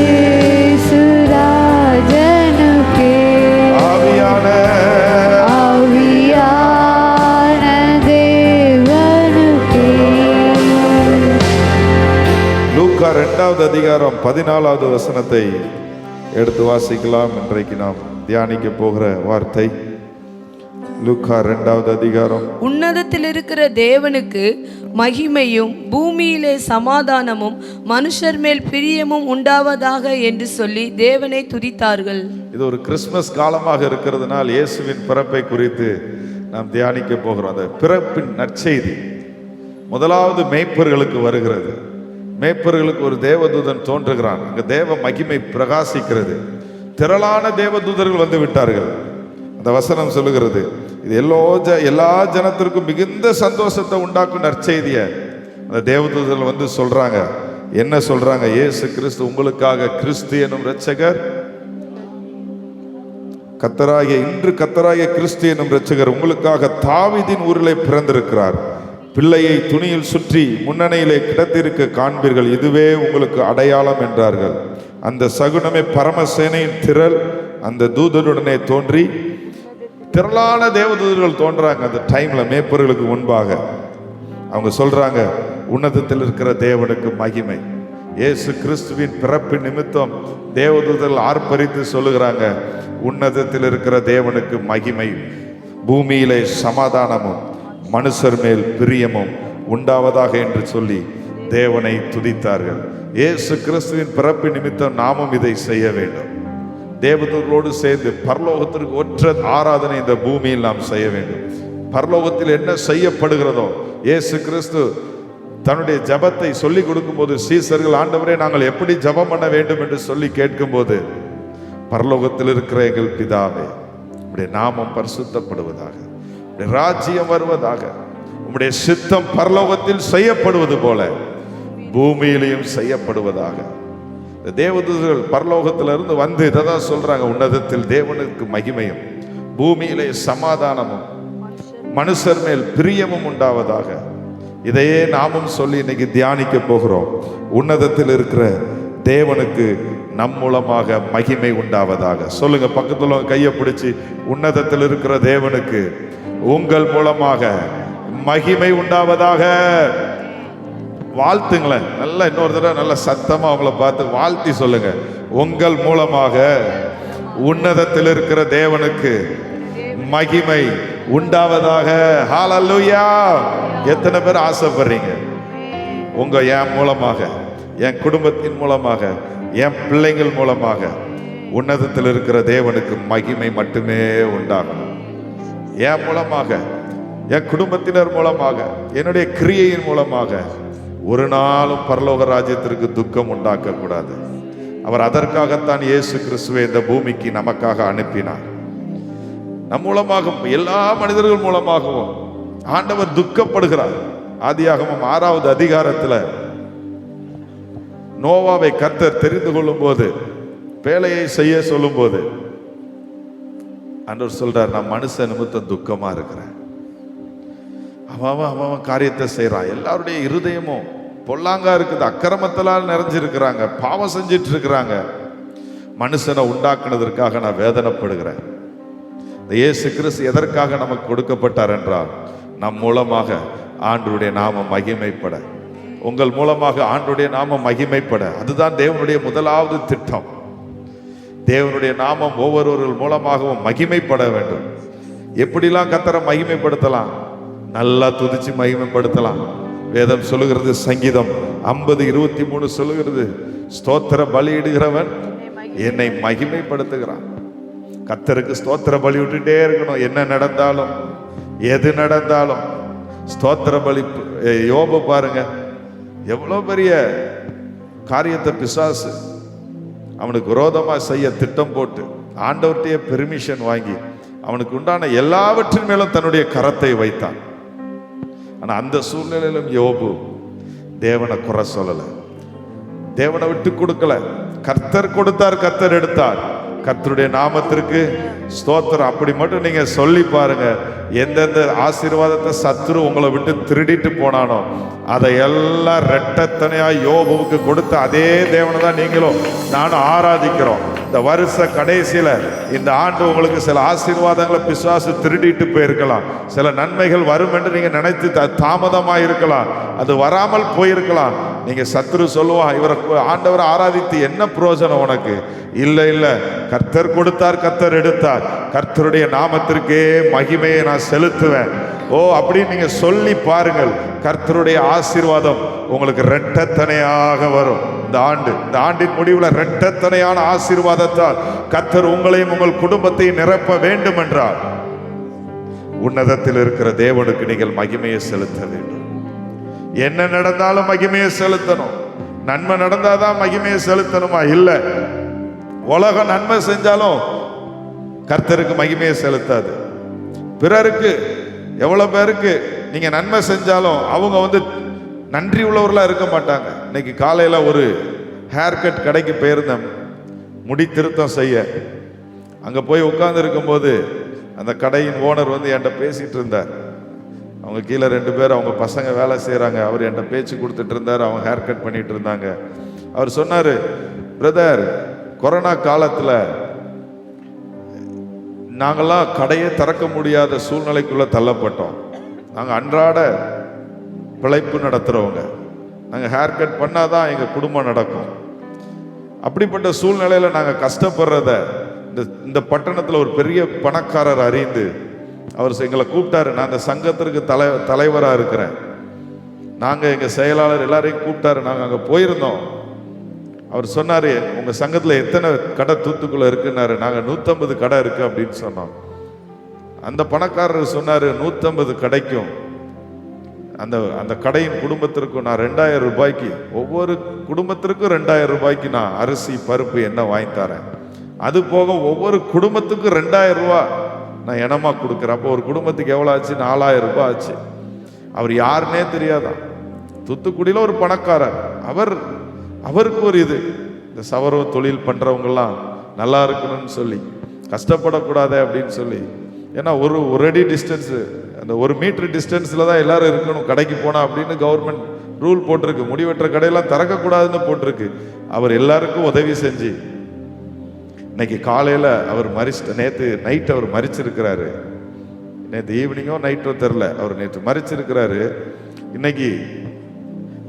அன்பரேசு ராஜனுக்கே ஆவியான லூக்கா 2வது அதிகாரம் 14வது வசனத்தை எடுத்து வாசிக்கலாம். இன்றைக்கு நாம் தியானிக்க போகிற வார்த்தை லூக்கா 2வது அதிகாரம். உன்னதத்தில் இருக்கிற தேவனுக்கு மகிமையும் பூமியிலே சமாதானமும் மனுஷர் மேல் பிரியமும் உண்டாவதாக என்று சொல்லி தேவனை துதித்தார்கள். இது ஒரு கிறிஸ்மஸ் காலமாக இருக்கிறதுனால் இயேசுவின் பிறப்பை குறித்து நாம் தியானிக்க போகிறோம். அந்த பிறப்பின் நற்செய்தி முதலாவது மேய்ப்பர்களுக்கு வருகிறது. மேய்ப்பர்களுக்கு ஒரு தேவதூதன் தோன்றுகிறான். அங்கு தேவ மகிமை பிரகாசிக்கிறது. திரளான தேவதூதர்கள் வந்து விட்டார்கள். அந்த வசனம் சொல்லுகிறது, இது எல்லா ஜனத்திற்கும் மிகுந்த சந்தோஷத்தை உண்டாக்கும் நற்செய்திய அந்த தேவதூதர்கள் வந்து சொல்றாங்க. என்ன சொல்றாங்க? இயேசு கிறிஸ்து உங்களுக்காக கிறிஸ்து எனும் இரட்சகர் இன்று கர்த்தராகிய கிறிஸ்து எனும் இரட்சகர் உங்களுக்காக தாவீதின் ஊரிலே பிறந்திருக்கிறார். பிள்ளையை துணியில் சுற்றி முன்னணியிலே கிடத்திருக்க காண்பீர்கள். இதுவே உங்களுக்கு அடையாளம் என்றார்கள். அந்த சகுனமே பரமசேனையின் திரள் அந்த தூதருடனே தோன்றி, திரளான தேவதூதர்கள் தோன்றாங்க அந்த டைம்ல மேய்ப்பர்களுக்கு முன்பாக. அவங்க சொல்றாங்க, உன்னதத்தில் இருக்கிற தேவனுக்கு மகிமை. இயேசு கிறிஸ்துவின் பிறப்பின் நிமித்தம் தேவதூதர்கள் ஆர்ப்பரித்து சொல்லுகிறாங்க, உன்னதத்தில் இருக்கிற தேவனுக்கு மகிமை, பூமியிலே சமாதானமும் மனுஷர் மேல் பிரியமும் உண்டாவதாக என்று சொல்லி தேவனை துதித்தார்கள். இயேசு கிறிஸ்துவின் பிறப்பு நிமித்தம் நாமும் இதை செய்ய வேண்டும். தேவதூதர்களோடு சேர்ந்து பரலோகத்திற்கு ஒற்ற ஆராதனை இந்த பூமியில் நாம் செய்ய வேண்டும். பரலோகத்தில் என்ன செய்யப்படுகிறதோ, இயேசு கிறிஸ்து தன்னுடைய ஜபத்தை சொல்லி கொடுக்கும்போது சீசர்கள், ஆண்டவரே நாங்கள் எப்படி ஜபம் பண்ண வேண்டும் என்று சொல்லி கேட்கும்போது, பரலோகத்தில் இருக்கிற எங்கள் பிதாவே, உம்முடைய நாமம் பரிசுத்தப்படுவதாக, ராஜ்யம் வருவதாக, உம்முடைய சித்தம் பரலோகத்தில் செய்யப்படுவது போல பூமியிலையும் செய்யப்படுவதாக. தேவதூதர்கள் பரலோகத்திலிருந்து வந்து இதைதான் சொல்றாங்க, உன்னதத்தில் தேவனுக்கு மகிமையும் பூமியிலே சமாதானமும் மனுஷர் மேல் பிரியமும் உண்டாவதாக. இதையே நாமும் சொல்லி இன்னைக்கு தியானிக்க போகிறோம். உன்னதத்தில் இருக்கிற தேவனுக்கு நம் மூலமாக மகிமை உண்டாவதாக. சொல்லுங்க, பக்கத்துல கையை பிடிச்சி, உன்னதத்தில் இருக்கிற தேவனுக்கு உங்கள் மூலமாக மகிமை உண்டாவதாக. வாழ்த்துங்களேன். நல்லா இன்னொரு தடவை நல்ல சத்தமா அவங்கள பார்த்து வாழ்த்தி சொல்லுங்க, உங்கள் மூலமாக உன்னதத்தில் இருக்கிற தேவனுக்கு மகிமை உண்டாவதாக. ஹல்லேலூயா. எத்தனை பேர் ஆசைப்படுறீங்க என் மூலமாக, என் குடும்பத்தின் மூலமாக, என் பிள்ளைங்கள் மூலமாக உன்னதத்தில் இருக்கிற தேவனுக்கு மகிமை மட்டுமே உண்டாகணும். என் மூலமாக, என் குடும்பத்தினர் மூலமாக, என்னுடைய கிரியையின் மூலமாக ஒரு நாளும் பரலோக ராஜ்யத்திற்கு துக்கம் உண்டாக்க கூடாது. அவர் அதற்காகத்தான் இயேசு கிறிஸ்துவை இந்த பூமிக்கு நமக்காக அனுப்பினார். நம் மூலமாக, எல்லா மனிதர்கள் மூலமாகவும் ஆண்டவர் துக்கப்படுகிறார். ஆதியாகமம் 6வது அதிகாரத்துல நோவாவை கர்த்தர் தெரிந்து கொள்ளும் போது, வேலையை செய்ய சொல்லும் போது, ஆண்டவர் சொல்றார், நான் மனுஷ நிமித்தம் துக்கமா இருக்கிறேன். அவன் காரியத்தை செய்யறான். எல்லாருடைய இருதயமும் பொல்லாங்கா இருக்குது, அக்கிரமத்தினால் நிறைஞ்சிருக்கிறாங்க, பாவம் செஞ்சிட்டு இருக்கிறாங்க. மனுஷனை உண்டாக்குனதற்காக நான் வேதனைப்படுகிறேன். இந்த இயேசு கிறிஸ்து எதற்காக நமக்கு கொடுக்கப்பட்டார் என்றால், நம் மூலமாக ஆண்டவருடைய நாமம் மகிமைப்பட, உங்கள் மூலமாக ஆண்டவருடைய நாமம் மகிமைப்பட. அதுதான் தேவனுடைய முதலாவது திட்டம். தேவனுடைய நாமம் ஒவ்வொருவர்கள் மூலமாகவும் மகிமைப்பட வேண்டும். எப்படிலாம் கர்த்தரை மகிமைப்படுத்தலாம்? நல்லா துதிச்சு மகிமைப்படுத்தலாம். வேதம் சொல்லுகிறது, சங்கீதம் 50:23 சொல்லுகிறது, ஸ்தோத்திர பலியிடுகிறவன் என்னை மகிமைப்படுத்துகிறான். கர்த்தருக்கு ஸ்தோத்திர பலி விட்டுட்டே இருக்கணும். என்ன நடந்தாலும், எது நடந்தாலும் ஸ்தோத்திர பலி. யோபு பாருங்க, எவ்வளவு பெரிய காரியத்தை பிசாசு அவனுக்கு விரோதமா செய்ய திட்டம் போட்டு ஆண்டவர்கிட்டயே பெர்மிஷன் வாங்கி அவனுக்கு உண்டான எல்லாவற்றின் மேலும் தன்னுடைய கரத்தை வைத்தான். ஆனா அந்த சூழ்நிலையிலும் யோபு தேவனை குறை சொல்லல, தேவனை விட்டு கொடுக்கல. கர்த்தர் கொடுத்தார், கர்த்தர் எடுத்தார். கர்த்தருடைய நாமத்திற்கு ஸ்தோத்திரம். அப்படி மட்டும் நீங்க சொல்லி பாருங்க. எந்தெந்த ஆசீர்வாதத்தை சத்துரு உங்களை விட்டு திருடிட்டு போனானோ அதை எல்லாம் ரெட்டத்தனையா யோபுவுக்கு கொடுத்த அதே தேவனை தான் நீங்களும் நானும் ஆராதிக்கிறோம். இந்த வருஷ கடைசியில இந்த ஆண்டு உங்களுக்கு சில ஆசீர்வாதங்களை பிசாசு திருடிட்டு போயிருக்கலாம். சில நன்மைகள் வரும் என்று நீங்க நினைத்து தாமதமா இருக்கலாம், அது வராமல் போயிருக்கலாம். நீங்க சத்துரு சொல்லுவான், இவரை ஆண்டவரை ஆராதித்து என்ன பிரயோஜனம் உனக்கு? இல்லை இல்லை, கர்த்தர் கொடுத்தார், கர்த்தர் எடுத்தார். கர்த்தருடைய நாமத்திற்கே மகிமையை நான் செலுத்துவேன். ஓ, அப்படின்னு நீங்க சொல்லி பாருங்கள். கர்த்தருடைய ஆசீர்வாதம் உங்களுக்கு இரட்டத்தனையாக வரும். இந்த ஆண்டின் முடிவில் இரட்டத்தனையான ஆசீர்வாதத்தால் கர்த்தர் உங்களையும் உங்கள் குடும்பத்தையும் நிரப்ப வேண்டும் என்றால் உன்னதத்தில் இருக்கிற தேவனுக்கு நீங்கள் மகிமையை செலுத்த வேண்டும். என்ன நடந்தாலும் மகிமையை செலுத்தணும். நன்மை நடந்தாதான் மகிமையை செலுத்தணுமா? இல்லை. உலகம் நன்மை செஞ்சாலும் கர்த்தருக்கு மகிமையை செலுத்தாது. பிறருக்கு எவ்வளவு பேருக்கு நீங்க நன்மை செஞ்சாலும் அவங்க நன்றி உள்ளவர்களா இருக்க மாட்டாங்க. இன்னைக்கு காலையில ஒரு ஹேர் கட் கடைக்கு போயிருந்தேன், முடி திருத்தம் செய்ய. அங்க போய் உட்கார்ந்து இருக்கும்போது அந்த கடையின் ஓனர் என்கிட்ட பேசிட்டு இருந்தார். அவங்க கீழே 2 பேர் அவங்க பசங்க வேலை செய்கிறாங்க. அவர் என்கிட்ட பேச்சு கொடுத்துட்டு இருந்தார். அவங்க ஹேர் கட் பண்ணிட்டு இருந்தாங்க. அவர் சொன்னார், பிரதர், கொரோனா காலத்தில் நாங்கள்லாம் கடையே திறக்க முடியாத சூழ்நிலைக்குள்ளே தள்ளப்பட்டோம். நாங்கள் அன்றாட பிழைப்பு நடத்துகிறவங்க. நாங்கள் ஹேர் கட் பண்ணாதான் எங்கள் குடும்பம் நடக்கும். அப்படிப்பட்ட சூழ்நிலையில் நாங்கள் கஷ்டப்படுறத இந்த பட்டணத்தில் ஒரு பெரிய பணக்காரர் அறிந்து அவர் எங்களை கூப்பிட்டாரு. நான் அந்த சங்கத்திற்கு தலைவராக இருக்கிறேன். நாங்கள் எங்கள் செயலாளர் எல்லாரையும் கூப்பிட்டாரு. நாங்கள் அங்கே போயிருந்தோம். அவர் சொன்னார், உங்கள் சங்கத்தில் எத்தனை கடை தூத்துக்குள்ள இருக்குன்னாரு. நாங்கள் 150 கடை இருக்கு அப்படின்னு சொன்னோம். அந்த பணக்காரர் சொன்னார், 150 கடைக்கும் அந்த கடையின் குடும்பத்திற்கும் நான் 2000 ரூபாய்க்கு, ஒவ்வொரு குடும்பத்திற்கும் 2000 ரூபாய்க்கு நான் அரிசி பருப்பு எண்ணெய் வாங்கி தரேன். அது போக ஒவ்வொரு குடும்பத்துக்கும் 2000 ரூபா நான் இனமா கொடுக்குறேன். அப்போ ஒரு குடும்பத்துக்கு எவ்வளோ ஆச்சு? 4000 ரூபாய் ஆச்சு. அவர் யாருன்னே தெரியாதான், தூத்துக்குடியில் ஒரு பணக்காரர். அவருக்கு ஒரு இந்த சவரவ தொழில் பண்றவங்கெல்லாம் நல்லா இருக்கணும்னு சொல்லி, கஷ்டப்படக்கூடாது அப்படின்னு சொல்லி. ஏன்னா ஒரு அடி டிஸ்டன்ஸ், அந்த 1 மீட்டர் டிஸ்டன்ஸ்ல தான் எல்லாரும் இருக்கணும் கடைக்கு போனா அப்படின்னு கவர்மெண்ட் ரூல் போட்டிருக்கு. முடிவெற்ற கடையெல்லாம் திறக்கக்கூடாதுன்னு போட்டிருக்கு. அவர் எல்லாருக்கும் உதவி செஞ்சு இன்னைக்கு காலையில அவர் நேற்று நைட் அவர் மரிச்சிருக்கிறாரு. நேற்று ஈவினிங்கோ நைட்டோ தெரில, அவர் நேற்று மரிச்சிருக்கிறாரு. இன்னைக்கு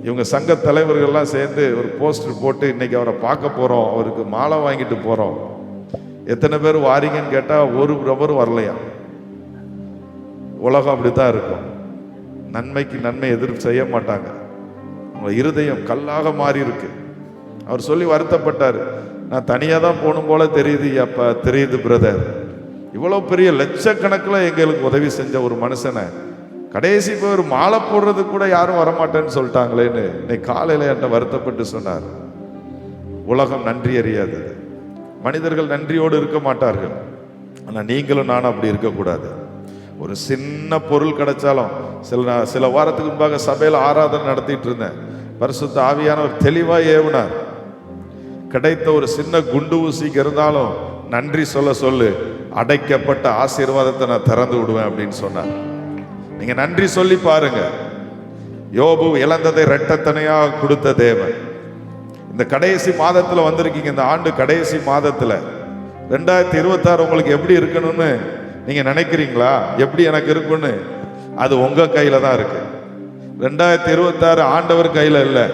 இவங்க சங்க தலைவர்கள்லாம் சேர்ந்து ஒரு போஸ்டர் போட்டு இன்னைக்கு அவரை பார்க்க போறோம், அவருக்கு மாலை வாங்கிட்டு போறோம். எத்தனை பேர் வாரீங்கன்னு கேட்டா ஒரு ரப்பரும் வரலையா. உலகம் அப்படித்தான் இருக்கும். நன்மைக்கு நன்மை எதிர்ப்பு செய்ய மாட்டாங்க. உங்க இருதயம் கல்லாக மாறி இருக்கு. அவர் சொல்லி வருத்தப்பட்டார், நான் தனியாக தான் போகணும் போல தெரியுது. அப்பா தெரியுது பிரதர், இவ்வளோ பெரிய லட்சக்கணக்கில் எங்களுக்கு உதவி செஞ்ச ஒரு மனுஷனை கடைசி போய் ஒரு மாலை போடுறது கூட யாரும் வரமாட்டேன்னு சொல்லிட்டாங்களேன்னு இன்னைக்கு காலையில் என்கிட்ட வருத்தப்பட்டு சொன்னார். உலகம் நன்றி அறியாது, மனிதர்கள் நன்றியோடு இருக்க மாட்டார்கள். ஆனால் நீங்களும் நானும் அப்படி இருக்கக்கூடாது. ஒரு சின்ன பொருள் கிடைச்சாலும் சில வாரத்துக்கு முன்பாக சபையில் ஆராதனை நடத்திட்டு இருந்தேன். பரிசுத்த ஆவியானவர் தெளிவாக ஏவுனார். கிடைத்த ஒரு சின்ன குண்டு ஊசிக்கு இருந்தாலும் நன்றி சொல்லு, அடைக்கப்பட்ட ஆசீர்வாதத்தை நான் திறந்து விடுவேன் அப்படின்னு சொன்னார். நீங்க நன்றி சொல்லி பாருங்க. யோபு இழந்ததை இரட்டத்தனையாக கொடுத்த தேவன். இந்த கடைசி மாதத்துல வந்திருக்கீங்க. இந்த ஆண்டு கடைசி மாதத்துல 2026 உங்களுக்கு எப்படி இருக்கணும்னு நீங்க நினைக்கிறீங்களா? எப்படி எனக்கு இருக்குன்னு? அது உங்க கையில தான் இருக்கு. 2026 ஆண்டவர் கையில இல்லை,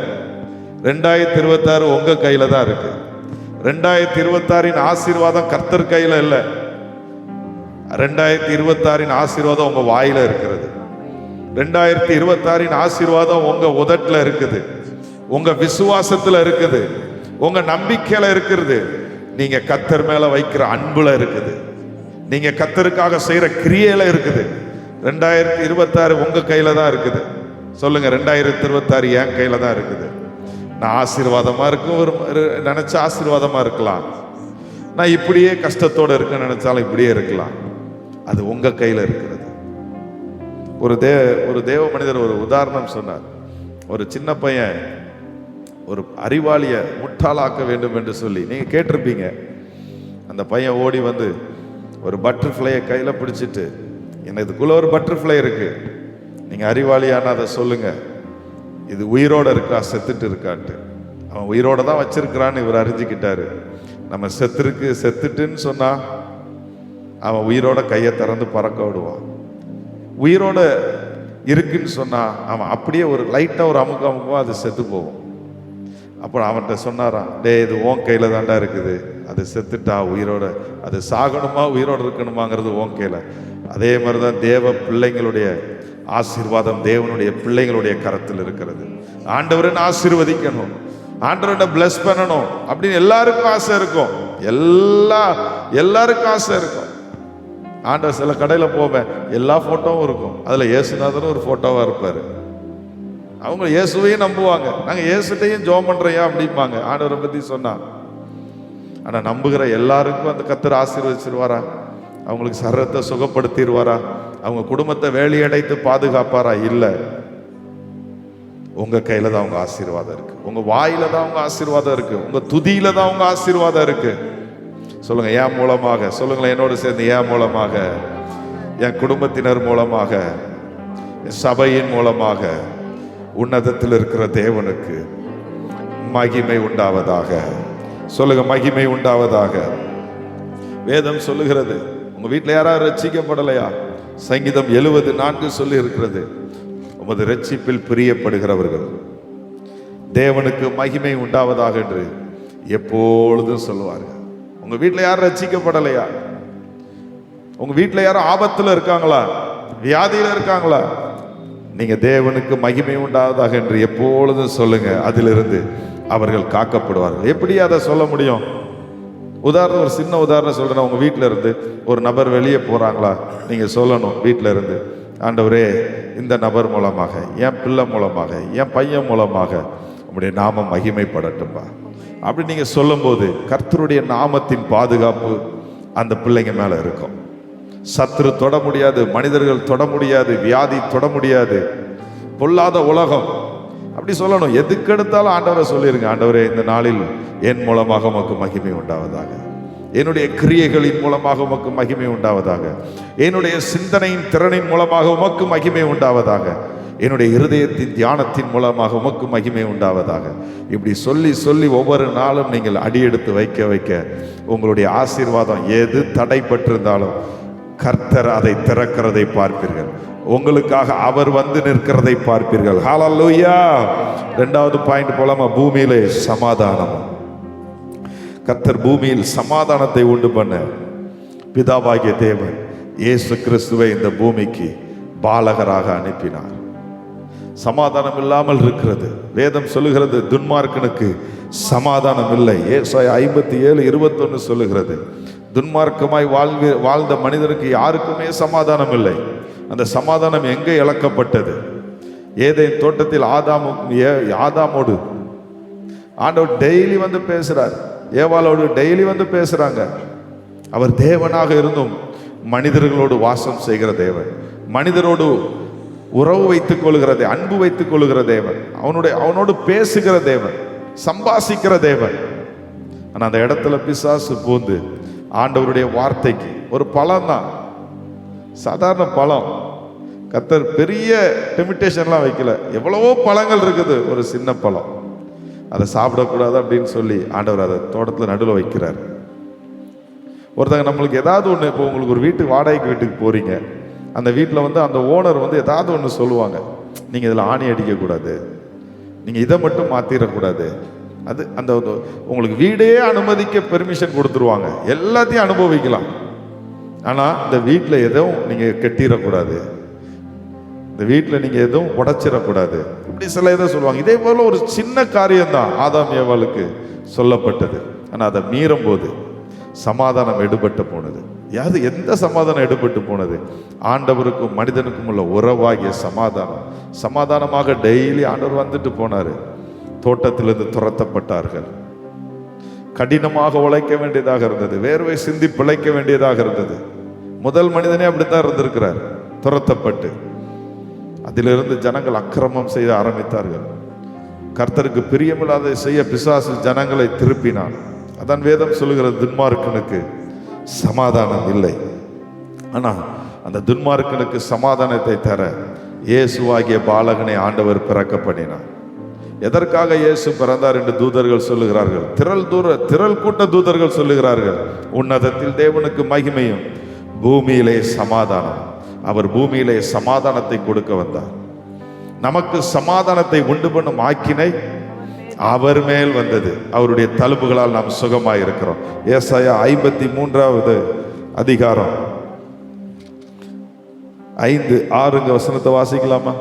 2026 உங்க கையில தான் இருக்கு. 2026 ஆசீர்வாதம் கர்த்தர் கையில இல்லை, 2026 ஆசீர்வாதம் உங்க வாயில இருக்கிறது. 2026 ஆசீர்வாதம் உங்க உதட்டுல இருக்குது, உங்க விசுவாசத்துல இருக்குது, உங்க நம்பிக்கையில இருக்கிறது, நீங்க கர்த்தர் மேல வைக்கிற அன்புல இருக்குது, நீங்க கர்த்தருக்காக செய்யற கிரியையில இருக்குது. 2026 உங்க கையில தான் இருக்குது. சொல்லுங்க, 2026 என் கையில தான் இருக்குது. நான் ஆசீர்வாதமா இருக்கும் நினைச்ச ஆசீர்வாதமா இருக்கலாம், நான் இப்படியே கஷ்டத்தோட இருக்க நினைச்சாலும் இப்படியே இருக்கலாம். அது உங்க கையில இருக்கிறது. ஒரு தேவ மனிதர் ஒரு உதாரணம் சொன்னார். ஒரு சின்ன பையன் ஒரு அறிவாளிய முட்டாளாக்க வேண்டும் என்று சொல்லி நீங்க கேட்டிருப்பீங்க. அந்த பையன் ஓடி வந்து ஒரு பட்டர்ஃப்ளையை கையில பிடிச்சிட்டு, என்ன இதுக்குள்ள ஒரு பட்டர்ஃப்ளை இருக்கு, நீங்க அறிவாளியான அதை சொல்லுங்க, இது உயிரோட இருக்கா செத்துட்டு இருக்கான்ட்டு. அவன் உயிரோட தான் வச்சிருக்கிறான்னு இவர் அறிஞ்சுக்கிட்டாரு. நம்ம செத்துட்டுன்னு சொன்னா அவன் உயிரோட கையை திறந்து பறக்க விடுவான். உயிரோட இருக்குன்னு சொன்னா அவன் அப்படியே ஒரு லைட்டா ஒரு அமுக்குவான், அது செத்து போகும். அப்புறம் அவன்கிட்ட சொன்னாராம், டே இது உன் கையில தாண்டா இருக்குது, அது செத்துட்டா உயிரோட, அது சாகணுமா உயிரோட இருக்கணுமாங்கிறது உன் கையில. அதே மாதிரிதான் தேவ பிள்ளைங்களுடைய ஆசீர்வாதம் தேவனுடைய பிள்ளைங்களுடைய கரத்தில் இருக்கிறது. ஆண்டவரன் ஆசீர்வதிக்கணும், ஆண்டவரை பிளஸ் பண்ணணும் அப்படின்னு எல்லாருக்கும் ஆசை இருக்கும். எல்லாருக்கும் ஆசை இருக்கும். ஆண்டவர் சில கடையில் போவேன், எல்லா போட்டோவும் இருக்கும், அதுல இயேசுநாதரும் ஒரு போட்டோவா இருப்பாரு. அவங்க இயேசுவையும் நம்புவாங்க, நாங்க இயேசுட்டையும் ஜெபம் பண்றையா அப்படிம்பாங்க ஆண்டவரை பத்தி சொன்னா. ஆனா நம்புகிற எல்லாருக்கும் அந்த கர்த்தர் ஆசீர்வதிச்சிருவாரா? அவங்களுக்கு சரீரத்தை சுகப்படுத்திடுவாரா? அவங்க குடும்பத்தை வேலையடைத்து பாதுகாப்பாரா? இல்லை. உங்க கையில தான் உங்க ஆசீர்வாதம் இருக்கு, உங்க வாயில தான் உங்க ஆசீர்வாதம் இருக்கு, உங்க துதியில தான் உங்க ஆசீர்வாதம் இருக்கு. சொல்லுங்க, என் மூலமாக. சொல்லுங்களேன் என்னோடு சேர்ந்து, என் மூலமாக, என் குடும்பத்தினர் மூலமாக, என் சபையின் மூலமாக உன்னதத்தில் இருக்கிற தேவனுக்கு மகிமை உண்டாவதாக. சொல்லுங்க, மகிமை உண்டாவதாக. வேதம் சொல்லுகிறது, உங்க வீட்டில் யாராவது ரட்சிக்கப்படலையா? சங்கீதம் 70:4 சொல்லி இருக்கிறது, உமது ரட்சிப்பில் பிரியப்படுகிறவர்கள் தேவனுக்கு மகிமை உண்டாவதாக என்று எப்பொழுதும் சொல்லுவார்கள். உங்க வீட்டில் யாரும் ரட்சிக்கப்படலையா? உங்க வீட்டில் யாரும் ஆபத்துல இருக்காங்களா, வியாதியில இருக்காங்களா? நீங்க தேவனுக்கு மகிமை உண்டாவதாக என்று எப்பொழுதும் சொல்லுங்க, அதிலிருந்து அவர்கள் காக்கப்படுவார்கள். எப்படி அதை சொல்ல முடியும்? உதாரணம், ஒரு சின்ன உதாரணம் சொல்றேன். உங்க வீட்டில இருந்து ஒரு நபர் வெளியே போறாங்களா, நீங்க சொல்லணும் வீட்டில இருந்து, ஆண்டவரே இந்த நபர் மூலமாக, என் பிள்ளை மூலமாக, என் பையன் மூலமாக உங்களுடைய நாமம் மகிமைப்படட்டும்பா அப்படி நீங்க சொல்லும் போது கர்த்தருடைய நாமத்தின் பாதுகாப்பு அந்த பிள்ளைங்க மேல இருக்கும். சத்துரு தொட முடியாது, மனிதர்கள் தொட முடியாது, வியாதி தொட முடியாது, பொல்லாத உலகம். அப்படி சொல்லணும். எதுக்கெடுத்தாலும் ஆண்டவரை சொல்லிருங்க, ஆண்டவரே இந்த நாளில் என் மூலமாக உமக்கு மகிமை உண்டாவதாக, என்னுடைய கிரியைகளின் மூலமாக உமக்கு மகிமை உண்டாவதாக, என்னுடைய சிந்தனையின் திறனின் மூலமாக உமக்கு மகிமை உண்டாவதாக, என்னுடைய இருதயத்தின் தியானத்தின் மூலமாக உமக்கு மகிமை உண்டாவதாக. இப்படி சொல்லி சொல்லி ஒவ்வொரு நாளும் நீங்கள் அடியெடுத்து வைக்க வைக்க உங்களுடைய ஆசீர்வாதம் எது தடைப்பட்டிருந்தாலும் கர்த்தர் அதை திறக்கிறதை பார்ப்பீர்கள். உங்களுக்காக அவர் வந்து நிற்கிறதை பார்ப்பீர்கள். ஹல்லேலூயா. இரண்டாவது பாயிண்ட் போலாமா? பூமியிலே சமாதானம். கர்த்தர் பூமியில் சமாதானத்தை உண்டு பண்ண பிதாவாகிய தேவன் இயேசு கிறிஸ்துவை இந்த பூமிக்கு பாலகராக அனுப்பினார். சமாதானம் இல்லாமல் இருக்கிறது. வேதம் சொல்லுகிறது, துன்மார்க்கனுக்கு சமாதானம் இல்லை. ஏசாயா 57:21 சொல்லுகிறது, துன்மார்க்கமாய் வாழ்ந்த மனிதனுக்கு யாருக்குமே சமாதானம் இல்லை. அந்த சமாதானம் எங்கே இழக்கப்பட்டது? ஏதேன் தோட்டத்தில் ஆதாமோடு ஆண்டவர் டெய்லி வந்து பேசுறார், ஏவாளோடு டெய்லி வந்து பேசுறாங்க. அவர் தேவனாக இருந்தும் மனிதர்களோடு வாசம் செய்கிற தேவன், மனிதரோடு உறவு வைத்துக் கொள்கிற, அன்பு வைத்துக் கொள்கிற தேவன், அவனோடு பேசுகிற தேவன், சம்பாசிக்கிற தேவன். ஆனா அந்த இடத்துல பிசாசு பூந்து ஆண்டவருடைய வார்த்தைக்கு ஒரு பழம் தான், சாதாரண பழம். கர்த்தர் பெரிய லிமிட்டேஷன்லாம் வைக்கல, எவ்வளவோ பழங்கள் இருக்குது, ஒரு சின்ன பழம். அதை சாப்பிடக்கூடாது அப்படின்னு சொல்லி ஆண்டவர் அதை தோட்டத்தில் நடுவில் வைக்கிறார். ஒருத்தங்க நம்மளுக்கு ஏதாவது ஒன்று, இப்போ உங்களுக்கு ஒரு வாடகைக்கு வீட்டுக்கு போகிறீங்க, அந்த வீட்டில் வந்து அந்த ஓனர் வந்து ஏதாவது ஒன்று சொல்லுவாங்க, நீங்கள் இதில் ஆணி அடிக்கக்கூடாது, நீங்கள் இதை மட்டும் மாற்றிடக்கூடாது, அது அந்த உங்களுக்கு வீடே அனுமதிக்க பெர்மிஷன் கொடுத்துருவாங்க, எல்லாத்தையும் அனுபவிக்கலாம். ஆனால் இந்த வீட்டில் எதுவும் நீங்கள் கட்டிடக்கூடாது, இந்த வீட்டில் நீங்கள் எதுவும் உடைச்சிடக்கூடாது, இப்படி சில இதை சொல்லுவாங்க. இதே போல் ஒரு சின்ன காரியம்தான் ஆதாம் ஏவாளுக்கு சொல்லப்பட்டது. ஆனால் அதை மீறும் போது சமாதானம் எடுபட்டு போனது. யாது எந்த சமாதானம் எடுபட்டு போனது? ஆண்டவருக்கும் மனிதனுக்கும் உள்ள உறவாகிய சமாதானம். சமாதானமாக டெய்லி ஆண்டவர் வந்துட்டு போனார். தோட்டத்திலிருந்து துரத்தப்பட்டார்கள். கடினமாக உழைக்க வேண்டியதாக இருந்தது, வேர்வை சிந்தி பிழைக்க வேண்டியதாக இருந்தது. முதல் மனிதனே அப்படித்தான் இருந்திருக்கிறார், துரத்தப்பட்டு. அதிலிருந்து ஜனங்கள் அக்கிரமம் செய்ய ஆரம்பித்தார்கள். கர்த்தருக்கு பிரியமில்லாத செய்ய பிசாசு ஜனங்களை திருப்பினான். அதான் வேதம் சொல்லுகிறது, துன்மார்க்கனுக்கு சமாதானம் இல்லை. ஆனால் அந்த துன்மார்க்கனுக்கு சமாதானத்தை தர இயேசுவாகிய பாலகனை ஆண்டவர் பிறக்க பண்ணினார். எதற்காக இயேசு பிறந்தார் என்று தூதர்கள் சொல்லுகிறார்கள், திரள் கூட்ட தூதர்கள் சொல்லுகிறார்கள், உன்னதத்தில் தேவனுக்கு மகிமையும் பூமியிலே சமாதானம். அவர் பூமியிலே சமாதானத்தை கொடுக்க வந்தார். நமக்கு சமாதானத்தை உண்டு பண்ணும் ஆக்கினை அவர் மேல் வந்தது. அவருடைய தழும்புகளால் நாம் சுகமாய் இருக்கிறோம். ஏசாயா 53வது அதிகாரம் 5-6 வசனத்தை வாசிக்கலாமா?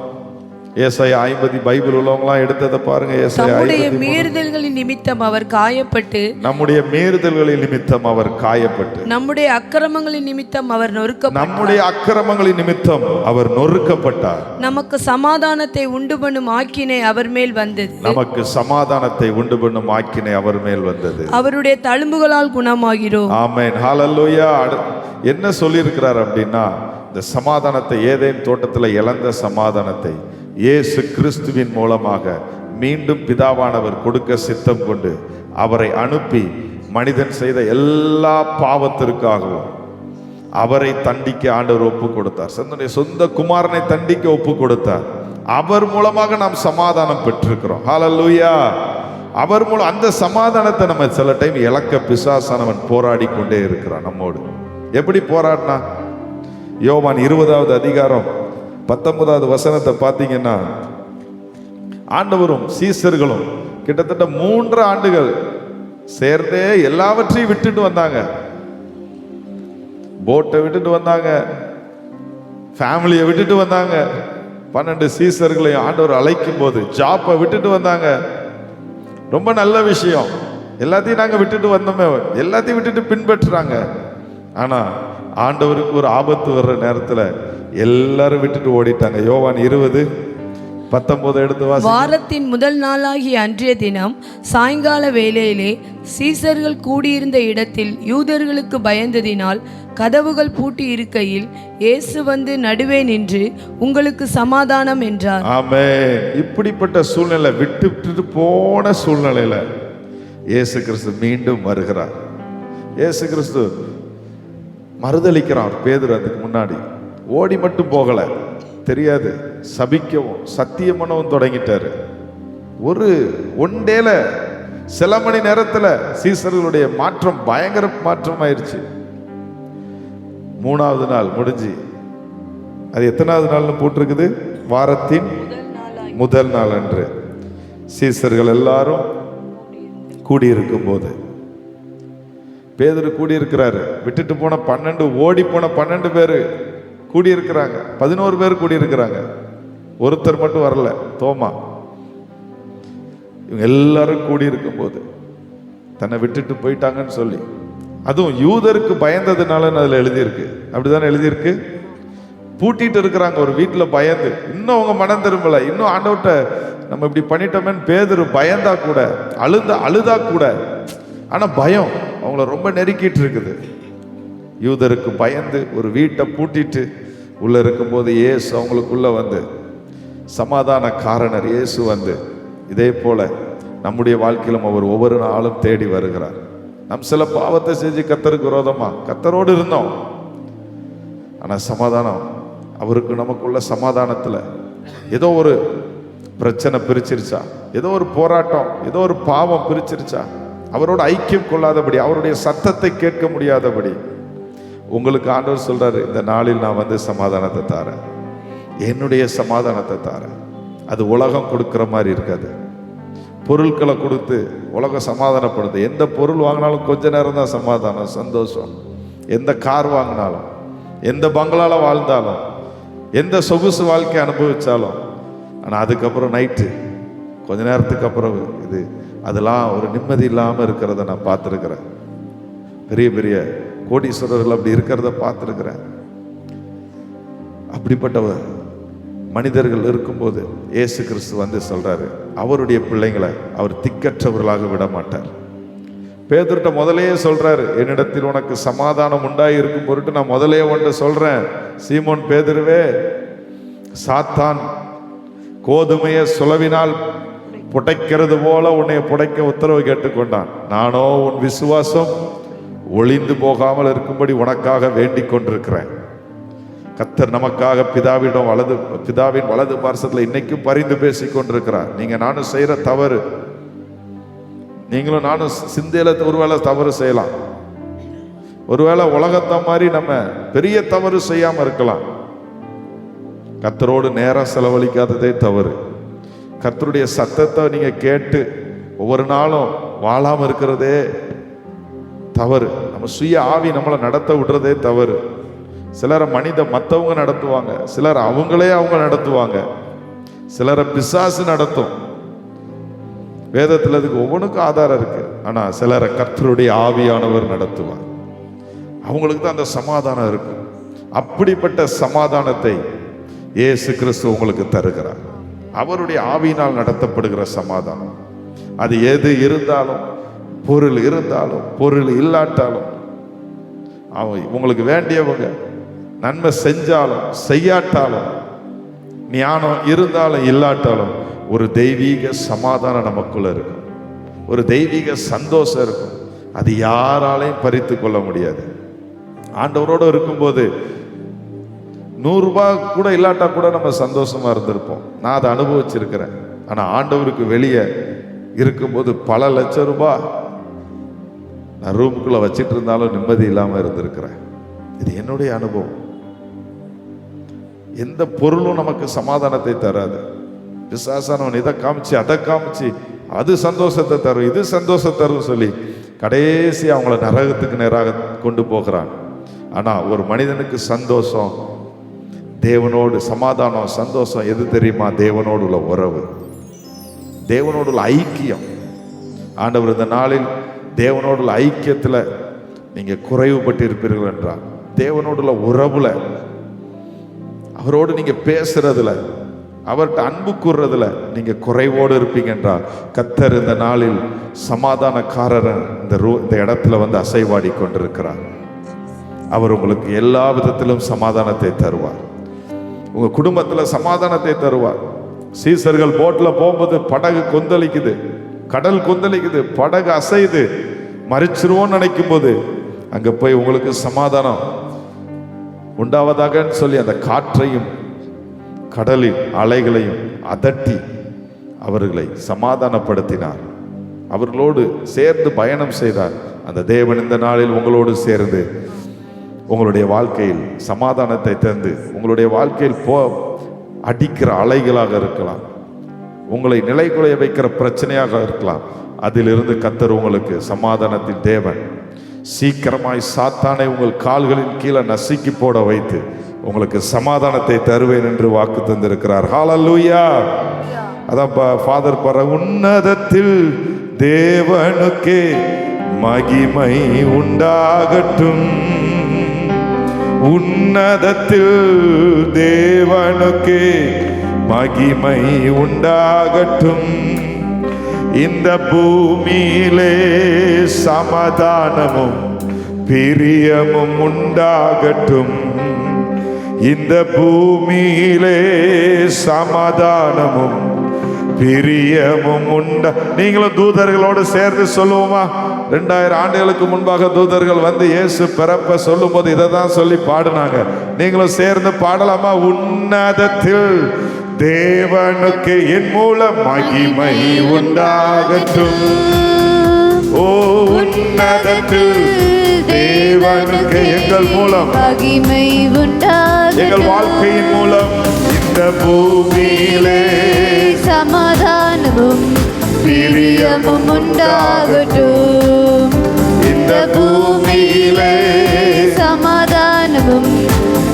ஏசாயா 50, பைபிள் உள்ளவங்களாம் எடுத்ததை பாருங்க. நம்முடைய மீறுதல்களின் நிமித்தம் அவர் காயப்பட்டு, நம்முடைய மீறுதல்களின் நிமித்தம் அவர் காயப்பட்டு, நம்முடைய அக்கிரமங்களின் நிமித்தம் அவர் நொறுக்கப்பட்டார். நம்முடைய அக்கிரமங்களின் நிமித்தம் அவர் நொறுக்கப்பட்டார். நமக்கு சமாதானத்தை உண்டு பண்ணும் ஆக்கினை அவர் மேல் வந்தது. நமக்கு சமாதானத்தை உண்டு பண்ணும் ஆக்கினை அவர் மேல் வந்தது. அவருடைய தழும்புகளால் குணமாகிறோம். ஆமென், ஹல்லேலூயா. என்ன சொல்லியிருக்கிறார் அப்படின்னா, இந்த சமாதானத்தை, ஏதேன் தோட்டத்தில் இழந்த சமாதானத்தை இயேசு கிறிஸ்துவின் மூலமாக மீண்டும் பிதாவானவர் கொடுக்க சித்தம் கொண்டு அவரை அனுப்பி மனிதன் செய்த எல்லா பாவத்திற்காகவும் அவரை தண்டிக்க ஆண்டவர் ஒப்பு கொடுத்தார். தன்னுடைய சொந்த குமாரனை தண்டிக்க ஒப்பு கொடுத்தார். அவர் மூலமாக நாம் சமாதானம் பெற்றிருக்கிறோம். ஹல்லேலூயா. அவர் மூலம் அந்த சமாதானத்தை நம்ம சில டைம் இழக்க பிசாசானவன் போராடி கொண்டே இருக்கிறான் நம்மோடு. எப்படி போராடினா? யோவான் 20வது அதிகாரம் 19வது வசனத்தை பார்த்தீங்கன்னா, ஆண்டவரும் சீசர்களும் கிட்டத்தட்ட 3 ஆண்டுகள் சேர்ந்தே எல்லாவற்றையும் விட்டுட்டு வந்தாங்க. போட்டை விட்டுட்டு வந்தாங்க, ஃபேமிலியை விட்டுட்டு வந்தாங்க. 12 சீசர்களையும் ஆண்டவர் அழைக்கும் போது ஜாப்பை விட்டுட்டு வந்தாங்க. ரொம்ப நல்ல விஷயம், எல்லாத்தையும் நாங்கள் விட்டுட்டு வந்தோமே, எல்லாத்தையும் விட்டுட்டு பின்பற்றுறாங்க. ஆனால் ஆண்டவருக்கு ஒரு ஆபத்து வர்ற நேரத்தில் எல்லாரும் விட்டுட்டு ஓடிட்டாங்க. யோவான் 20:19 எடுத்து வாசி. வாரத்தின் முதல் நாளாகிய அன்றைய தினம் சாயங்கால வேளையிலே சீசர்கள் கூடியிருந்த இடத்தில் யூதர்களுக்கு பயந்ததினால் கதவுகள் பூட்டி இருக்கையில் இயேசு வந்து நடுவே நின்று, உங்களுக்கு சமாதானம் என்றார். ஆமென். இப்படிப்பட்ட சூழ்நிலை, விட்டு போன சூழ்நிலையில இயேசு கிறிஸ்து மீண்டும் வருகிறார். இயேசு கிறிஸ்து மறுதளிக்கிறார். பேதுரு அதுக்கு முன்னாடி ஓடி மட்டும் போகல, தெரியாது, சபிக்கவும் சத்தியம் பண்ணவும் தொடங்கிட்டாரு. ஒரு ஒன்டேல, சில மணி நேரத்தில் சீசர்களுடைய மாற்றம் பயங்கர மாற்றம் ஆயிடுச்சு. 3வது நாள் முடிஞ்சு, அது எத்தனாவது நாள்னு போட்டிருக்குது? வாரத்தின் முதல் நாள் அன்று சீசர்கள் எல்லாரும் கூடியிருக்கும் போது பேதுரு கூடியிருக்கிறாரு. விட்டுட்டு போன 12, ஓடி போன 12 பேர் கூடியிருக்கிறாங்க. 11 பேர் கூடியிருக்கிறாங்க, ஒருத்தர் மட்டும் வரல, தோமா. இவங்க எல்லாரும் கூடியிருக்கும் போது தன்னை விட்டுட்டு போயிட்டாங்கன்னு சொல்லி, அதுவும் யூதருக்கு பயந்ததுனால அதில் எழுதியிருக்கு. அப்படிதானே எழுதியிருக்கு. பூட்டிட்டு இருக்கிறாங்க ஒரு வீட்டில் பயந்து, இன்னும் அவங்க மனம் திரும்பலை, இன்னும் ஆண்டவர்கிட்ட நம்ம இப்படி பண்ணிட்டோமேன்னு பேதுரு பயந்தா கூட, அழுதா கூட, ஆனால் பயம் அவங்கள ரொம்ப நெருக்கிட்டு இருக்குது. யூதருக்கு பயந்து ஒரு வீட்டை பூட்டிட்டு உள்ள இருக்கும்போது இயேசு அவங்களுக்குள்ள வந்து, சமாதான காரணர் இயேசு வந்து, இதே போல நம்முடைய வாழ்க்கையிலும் அவர் ஒவ்வொரு நாளும் தேடி வருகிறார். நம் சில பாவத்தை செஞ்சு கர்த்தருக்கு விரோதமா கர்த்தரோடு இருந்தோம், ஆனால் சமாதானம், அவருக்கு நமக்குள்ள சமாதானத்தில் ஏதோ ஒரு பிரச்சனை பிரிச்சிருச்சா, ஏதோ ஒரு போராட்டம், ஏதோ ஒரு பாவம் பிரிச்சிருச்சா, அவரோட ஐக்கியம் கொள்ளாதபடி, அவருடைய சத்தத்தை கேட்க முடியாதபடி உங்களுக்கு ஆண்டவர் சொல்றாரு, இந்த நாளில் நான் வந்து சமாதானத்தை தாரேன், என்னுடைய சமாதானத்தை தாரேன். அது உலகம் கொடுக்கிற மாதிரி இருக்காது. பொருட்களை கொடுத்து உலகம் சமாதானப்படுது. எந்த பொருள் வாங்கினாலும் கொஞ்ச நேரம் தான் சமாதானம், சந்தோஷம். எந்த கார் வாங்கினாலும், எந்த பங்களால வாழ்ந்தாலும், எந்த சொகுசு வாழ்க்கை அனுபவிச்சாலும், ஆனால் அதுக்கப்புறம் நைட்டு கொஞ்ச நேரத்துக்கு அப்புறம் இது அதெல்லாம் ஒரு நிம்மதி இல்லாமல் இருக்கிறத நான் பார்த்துருக்கிறேன். பெரிய பெரிய கோடீஸ்வரர்கள் அப்படி இருக்கிறத பார்த்துருக்கிறேன். அப்படிப்பட்ட மனிதர்கள் இருக்கும்போது இயேசு கிறிஸ்து வந்து சொல்றாரு, அவருடைய பிள்ளைங்களை அவர் திக்கற்றவர்களாக விட மாட்டார். பேதுருட்ட முதலே சொல்றாரு, என்னிடத்தில் உனக்கு சமாதானம் உண்டாகி இருக்கும் பொருட்டு நான் முதலே ஒன்று சொல்றேன், சீமோன் பேதுருவே, சாத்தான் கோதுமையை சுலவினால் புடைக்கிறது போல உன்னை புடைக்க உத்தரவு கேட்டுக்கொண்டான். நானோ உன் விசுவாசம் ஒளிந்து போகாமல் இருக்கும்படி உனக்காக வேண்டிக் கொண்டிருக்கிறேன். கர்த்தர் நமக்காக பிதாவின் வலது பார்சத்தில் இன்னைக்கும் பரிந்து பேசி கொண்டிருக்கிறார். நீங்க நானும் செய்யற தவறு, நீங்களும் நானும் சிந்தையில ஒருவேளை தவறு செய்யலாம், ஒருவேளை உலகத்தை மாதிரி நம்ம பெரிய தவறு செய்யாம இருக்கலாம். கர்த்தரோடு நேரம் செலவழிக்காததே தவறு. கர்த்தருடைய சத்தத்தை நீங்க கேட்டு ஒவ்வொரு நாளும் வாழாம இருக்கிறதே தவறு. நம்ம சுய ஆவி நம்மளை நடத்த விடுறதே தவறு. சிலரை மற்றவங்க நடத்துவாங்க, சிலர் அவங்களே அவங்க நடத்துவாங்க, சிலரை பிசாசு நடத்தும். வேதத்தில் அதுக்கு ஒவ்வொன்றுக்கும் ஆதாரம் இருக்கு. ஆனா சிலரை கர்த்தருடைய ஆவியானவர் நடத்துவார். அவங்களுக்கு தான் அந்த சமாதானம் இருக்கும். அப்படிப்பட்ட சமாதானத்தை இயேசு கிறிஸ்து உங்களுக்கு தருகிறார். அவருடைய ஆவியினால் நடத்தப்படுகிற சமாதானம். அது எது இருந்தாலும், பொருள் இருந்தாலும் பொருள் இல்லாட்டாலும், உங்களுக்கு வேண்டியவங்க நன்மை செஞ்சாலும் செய்யாட்டாலும், ஞானம் இருந்தாலும் இல்லாட்டாலும், ஒரு தெய்வீக சமாதானம் நமக்குள்ள இருக்கும், ஒரு தெய்வீக சந்தோஷம் இருக்கும். அது யாராலையும் பறித்து கொள்ள முடியாது. ஆண்டவரோடு இருக்கும்போது 100 ரூபாய் கூட இல்லாட்டா கூட நம்ம சந்தோஷமா இருந்திருப்போம். நான் அதை அனுபவிச்சிருக்கிறேன். ஆனா ஆண்டவருக்கு வெளியே இருக்கும்போது பல லட்சம் ரூபாய் நான் ரூமுக்குள்ள வச்சிட்டு இருந்தாலும் நிம்மதி இல்லாம இருந்திருக்கிறேன். இது என்னுடைய அனுபவம். எந்த பொருளும் நமக்கு சமாதானத்தை தராது. பிசாசானவன் இதை காமிச்சு அதை காமிச்சு அது சந்தோஷத்தை தரும், இது சந்தோஷத்தை தரும் சொல்லி கடைசி அவங்கள நரகத்துக்கு நேராக கொண்டு போகிறான். ஆனா ஒரு மனிதனுக்கு சந்தோஷம், தேவனோடு சமாதானம், சந்தோஷம் எது தெரியுமா? தேவனோடு உள்ள உறவு, தேவனோடு உள்ள ஐக்கியம். ஆண்டவர் இந்த நாளில் தேவனோடு உள்ள ஐக்கியத்தில் நீங்க குறைவுபட்டு இருப்பீர்கள் என்றால், தேவனோடு உள்ள உறவுல, அவரோடு நீங்க பேசுறதுல, அவர்கிட்ட அன்பு கூறுறதுல நீங்க குறைவோடு இருப்பீங்க என்றால், கர்த்தர் இந்த நாளில் சமாதானக்காரர் இந்த இடத்துல வந்து அசைவாடி கொண்டிருக்கிறார். அவர் உங்களுக்கு எல்லா விதத்திலும் சமாதானத்தை தருவார். உங்க குடும்பத்துல சமாதானத்தை தருவார். சீசர்கள் போட்ல போகும்போது படகு கொந்தளிக்குது, கடல் கொந்தளிக்குது, படகு அசைது, மறிச்சிருவோன்னு நினைக்கும் போது அங்க போய் உங்களுக்கு சமாதானம் உண்டாவதாக சொல்லி அந்த காற்றையும் கடலின் அலைகளையும் அதட்டி அவர்களை சமாதானப்படுத்தினார். அவர்களோடு சேர்ந்து பயணம் செய்தார். அந்த தேவன் இந்த நாளில் உங்களோடு சேர்ந்து உங்களுடைய வாழ்க்கையில் சமாதானத்தை தந்து, உங்களுடைய வாழ்க்கையில் அடிக்கிற அலைகளாக இருக்கலாம், உங்களை நிலைகுலைய வைக்கிற பிரச்சனையாக இருக்கலாம், அதிலிருந்து கர்த்தர் உங்களுக்கு சமாதானத்தின் தேவன் சீக்கிரமாய் சாத்தானை உங்கள் கால்களின் கீழே நசுக்கி போட வைத்து உங்களுக்கு சமாதானத்தை தருவேன் என்று வாக்கு தந்திருக்கிறார். ஹல்லேலூயா. அதான் ஃபாதர் பர, உன்னதத்தில் தேவனுக்கே மகிமை உண்டாகட்டும், உன்னதத்தில் தேவனுக்கே மகிமை உண்டாகட்டும், இந்த பூமியிலே சமாதானமும் பிரியமும் உண்டாகட்டும், இந்த பூமியிலே சமாதானமும் பிரியமும் உண்டா. நீங்களும் தூதர்களோடு சேர்ந்து சொல்லுவோமா? 2000 ஆண்டுகளுக்கு முன்பாக தூதர்கள் வந்து இயேசு பிறப்ப சொல்லும் போது இதை தான் சொல்லி பாடினாங்க. நீங்களும் சேர்ந்து பாடலாமா? உன்னதத்தில் தேவனுக்கு என் மூலம் மகிமை உண்டாகட்டும். ஓ உன்னதத்தில் தேவனுக்கு எங்கள் மூலம் மகிமை உண்டாகட்டும். எங்கள் வாழ்க்கையின் மூலம் இந்த பூமியிலே சமாதானமும் பிரியமும் உண்டாகட்டும். இந்த பூமியிலே சமாதானமும்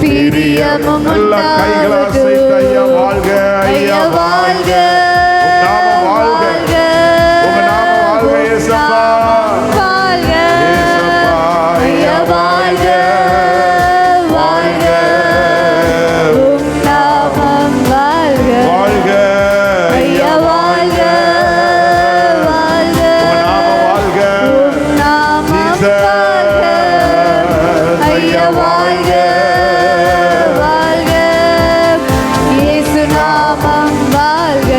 பிரியமும் நல்ல கைகளை அசைத்து ஐயா வாழ்க, ஐயா வாழ்க, உம் நாமம் வாழ்க, உங்க நாமம் வாழ்க இயேசப்பா, வாழ்க இயேசப்பா, ஐயா வாழ்க, வாழ்க, உம் நாமம் வாழ்க வாழ்க, ஐயா வாழ்க வாழ்க உங்க நாமம் வாழ்க, உம் நாமம் வாழ்க ஐயா வாழ்க வாழ்க இயேசு நாமம் வாழ்க.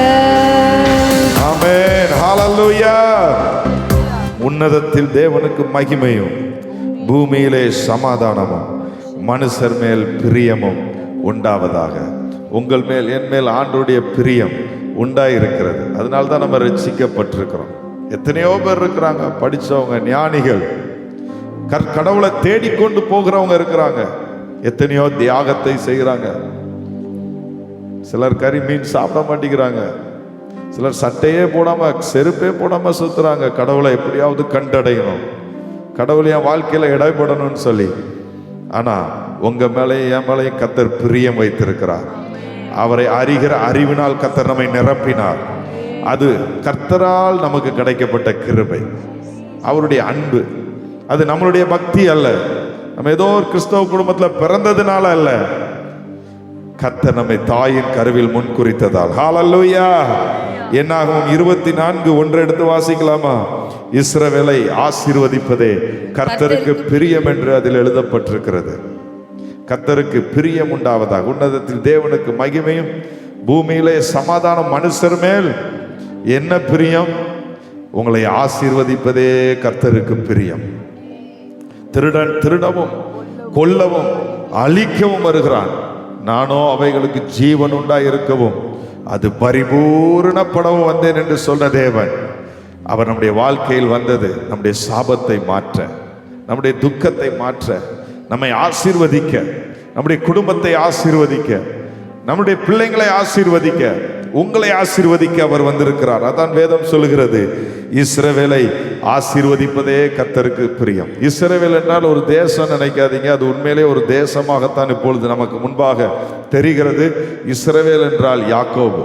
ஆமென், ஹalleluya. உன்னதத்தில் தேவனுக்கு மகிமையும் பூமியிலே சமாதானமும் மனுஷர் மேல் பிரியமும் உண்டாவதாக. உங்கள் மேல் என் மேல் ஆண்டவருடைய பிரியம் உண்டாயிருக்கிறது. அதனால தான் நம்ம ரட்சிக்கப்பட்டிருக்கிறோம். எத்தனையோ பேர் இருக்கிறாங்க, படித்தவங்க, ஞானிகள், கடவுளை தேடிக்கொண்டு போகிறவங்க இருக்கிறாங்க. எத்தனையோ தியாகத்தை செய்கிறாங்க. சிலர் கறி மீன் சாப்பிட மாட்டேங்கிறாங்க. சிலர் சட்டையே போடாம செருப்பே போடாம சுத்துறாங்க. கடவுளை எப்படியாவது கண்டடையணும், கடவுள் என் வாழ்க்கையில இடைப்படணும்னு சொல்லி. ஆனா உங்க மேலேயும் என் மேலேயும் கர்த்தர் பிரியம் வைத்திருக்கிறார். அவரை அறிகிற அறிவினால் கர்த்தர் நம்மை நிரப்பினார். அது கர்த்தரால் நமக்கு கிடைக்கப்பட்ட கிருபை, அவருடைய அன்பு. அது நம்மளுடைய பக்தி அல்ல, நம்ம ஏதோ ஒரு கிறிஸ்தவ குடும்பத்தில் பிறந்ததுனால அல்ல, கர்த்தர் நம்மை தாயின் கருவில் முன்குறித்ததால். ஹalleluya. என்னாகும் 24:1 எடுத்து வாசிக்கலாமா? இஸ்ரவேலை ஆசீர்வதிப்பதே கர்த்தருக்கு பிரியம் என்று அதில் எழுதப்பட்டிருக்கிறது. கர்த்தருக்கு பிரியம் உண்டாவதாக. உன்னதத்தில் தேவனுக்கு மகிமையும் பூமியிலே சமாதானம். மனுஷர் மேல் என்ன பிரியம்? உங்களை ஆசீர்வதிப்பதே கர்த்தருக்கு பிரியம். திருடன் திருடவும் கொல்லவும் அழிக்கவும் வருகிறான், நானோ அவைகளுக்கு ஜீவன் உண்டாயிருக்கவும் அது பரிபூரணப்படவும் வந்தேன் என்று சொன்ன தேவன். அவர் நம்முடைய வாழ்க்கையில் வந்தது நம்முடைய சாபத்தை மாற்ற, நம்முடைய துக்கத்தை மாற்ற, நம்மை ஆசீர்வதிக்க, நம்முடைய குடும்பத்தை ஆசீர்வதிக்க, நம்முடைய பிள்ளைங்களை ஆசீர்வதிக்க, உங்களை ஆசீர்வதிக்க அவர் வந்திருக்கிறார். அதான் வேதம் சொல்லுகிறது, இஸ்ரவேலை ஆசீர்வதிப்பதே கர்த்தருக்கு பிரியம். இஸ்ரவேல் என்றால் ஒரு தேசம் நினைக்காதீங்க, அது உண்மையிலே ஒரு தேசமாகத்தான் இப்பொழுது நமக்கு முன்பாக தெரிகிறது. இஸ்ரவேல் என்றால் யாக்கோபு.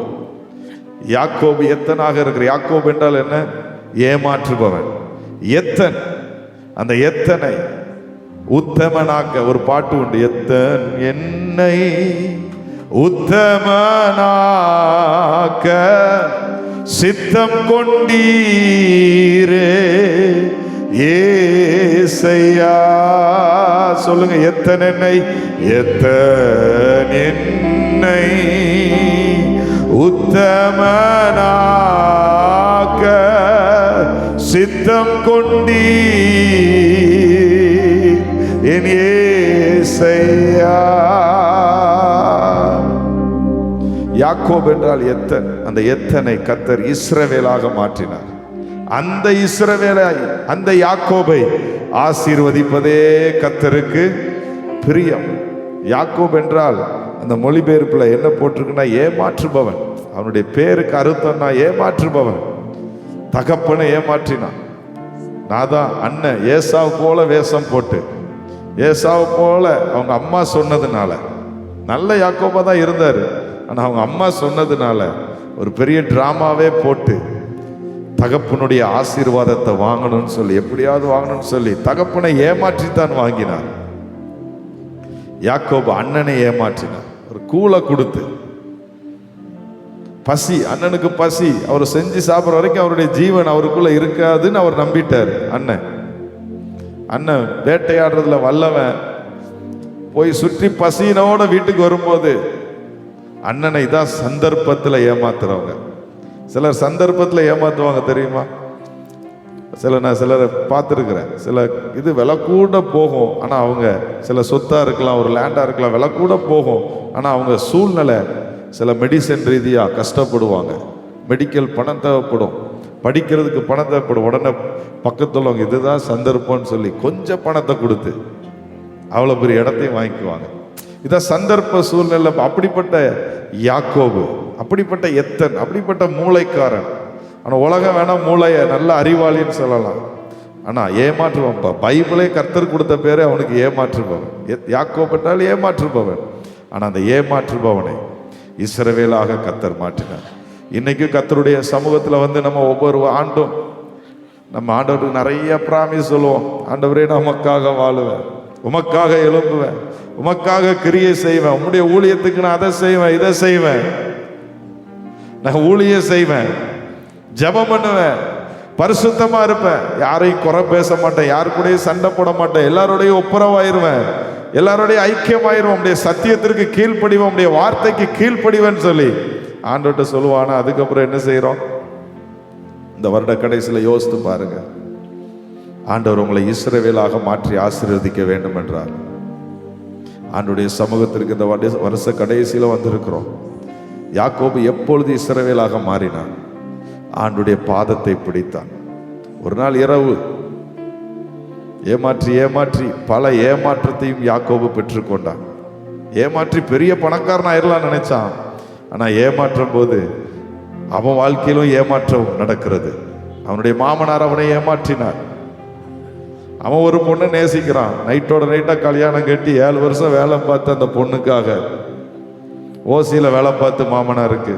யாக்கோபு எத்தனாக இருக்கிற. யாக்கோபு என்றால் என்ன? ஏமாற்றுபவன், எத்தன். அந்த எத்தனை உத்தமனாக்க ஒரு பாட்டு உண்டு. எத்தன் என்னை உத்தமனாக்க சித்தம் கொண்டீரே ஏசையா. சொல்லுங்க, எத்தன் என்னை, எத்தன் என்னை உத்தமனாக்க சித்தம் கொண்டீர் என் ஏசையா. யாக்கோபு என்றால் எத்தன். அந்த எத்தனை கர்த்தர் இஸ்ரவேலாக மாற்றினார். அந்த இஸ்ரவேலை, அந்த யாக்கோபை ஆசீர்வதிப்பதே கர்த்தருக்கு பிரியம். யாக்கோபு என்றால் அந்த மொழிபெயர்ப்புல என்ன போட்டிருக்குன்னா ஏமாற்றுபவன். அவனுடைய பேருக்கு அர்த்தம்னா ஏமாற்றுபவன். தகப்பனை ஏமாற்றினான். நான் தான் அண்ணன் ஏசாவு போல வேஷம் போட்டு, ஏசாவு போல அவங்க அம்மா சொன்னதுனால, நல்ல யாக்கோபா தான் இருந்தாரு, ஆனால் அவங்க அம்மா சொன்னதுனால ஒரு பெரிய டிராமாவே போட்டு தகப்பனுடைய ஆசீர்வாதத்தை வாங்கணும்னு சொல்லி, எப்படியாவது வாங்கணும்னு சொல்லி தகப்பனை ஏமாற்றித்தான் வாங்கினார். யாக்கோபு அண்ணனை ஏமாற்றினார். ஒரு கூலை கொடுத்து, பசி, அண்ணனுக்கு பசி, அவர் செஞ்சு சாப்பிட்ற வரைக்கும் அவருடைய ஜீவன் அவருக்குள்ள இருக்காதுன்னு அவர் நம்பிட்டார். அண்ணன் வேட்டையாடுறதுல வல்லவன் போய் சுற்றி பசியினோட வீட்டுக்கு வரும்போது அண்ணனை தான் சந்தர்ப்பத்தில் ஏமாத்துறவங்க. சிலர் சந்தர்ப்பத்தில் ஏமாத்துவாங்க தெரியுமா? நான் சிலரை பார்த்துருக்குறேன். சில இது விலை கூட போகும், ஆனால் அவங்க சில சொத்தாக இருக்கலாம், ஒரு லேண்டாக இருக்கலாம், விலை கூட போகும், ஆனால் அவங்க சூழ்நிலை சில மெடிசன் ரீதியாக கஷ்டப்படுவாங்க, மெடிக்கல் பணம் தேவைப்படும், படிக்கிறதுக்கு பணம் தேவைப்படும். உடனே பக்கத்தில் இதுதான் சந்தர்ப்பம்னு சொல்லி கொஞ்சம் பணத்தை கொடுத்து அவ்வளோ பெரிய இடத்தையும் வாங்கிக்குவாங்க. இதான் சந்தர்ப்ப சூழ்நிலை. அப்படிப்பட்ட யாக்கோபு, அப்படிப்பட்ட எத்தன், அப்படிப்பட்ட மூளைக்காரன். ஆனால் உலகம் வேணா மூளையை நல்ல அறிவாளின்னு சொல்லலாம், ஆனால் ஏமாற்றுவான்ப்பா. பைபிளே கர்த்தர் கொடுத்த பேரே அவனுக்கு ஏமாற்றுபவன். யாக்கோபு என்றால் ஏமாற்றுபவன். ஆனால் அந்த ஏமாற்றுபவனை இஸ்ரவேலாக கர்த்தர் மாற்றினார். இன்னைக்கு கர்த்தருடைய சமூகத்தில் வந்து நம்ம ஒவ்வொரு ஆண்டும் நம்ம ஆண்டவருக்கு நிறைய பிராமிஸ் சொல்லுவோம். ஆண்டவரே, நான் உமக்காக வாழுவேன், உமக்காக எழும்புவேன், உமக்காக கிரியை செய்வேன், உம்முடைய ஊழியத்துக்கு நான் அதை செய்வேன், இதை செய்வேன், நான் ஊழியம் செய்வேன், ஜெபம் பண்ணுவேன், பரிசுத்தமா இருப்பேன், யாரையும் குறை பேச மாட்டேன், யாரு கூடயும் சண்டை போட மாட்டேன், எல்லாரோடையும் ஒப்புரவாயிருவேன், எல்லாரோடையும் ஐக்கியமாயிருவேன், உடைய சத்தியத்திற்கு கீழ்ப்படிவேன், உடைய வார்த்தைக்கு கீழ்ப்படிவேன்னு சொல்லி ஆண்டவர்கிட்ட சொல்லுவானா. அதுக்கப்புறம் என்ன செய்யறோம்? இந்த வருட கடைசியில் யோசித்து பாருங்க. ஆண்டவர் உங்களை இஸ்ரவேலாக மாற்றி ஆசீர்வதிக்க வேண்டும் என்றார். ஆண்டவருடைய சமூகத்திற்கு இந்த வருஷ கடைசியில் வந்திருக்கிறோம். யாக்கோபு எப்பொழுது இஸ்ரவேலாக மாறினான்? ஆண்டவருடைய பாதத்தை பிடித்தான். ஒரு நாள் இரவு ஏமாற்றி ஏமாற்றி பல ஏமாற்றத்தையும் யாக்கோபு பெற்றுக்கொண்டான். ஏமாற்றி பெரிய பணக்காரன் ஆயிரலாம் நினைச்சான். ஆனால் ஏமாற்றும் போது அவன் வாழ்க்கையிலும் ஏமாற்றம் நடக்கிறது. அவனுடைய மாமனார் அவனை ஏமாற்றினார். அவன் ஒரு பொண்ணை நேசிக்கிறான். நைட்டோட நைட்டாக கல்யாணம் கட்டி 7 வருஷம் வேலை பார்த்து அந்த பொண்ணுக்காக ஓசியில் வேலை பார்த்து மாமனாருக்கு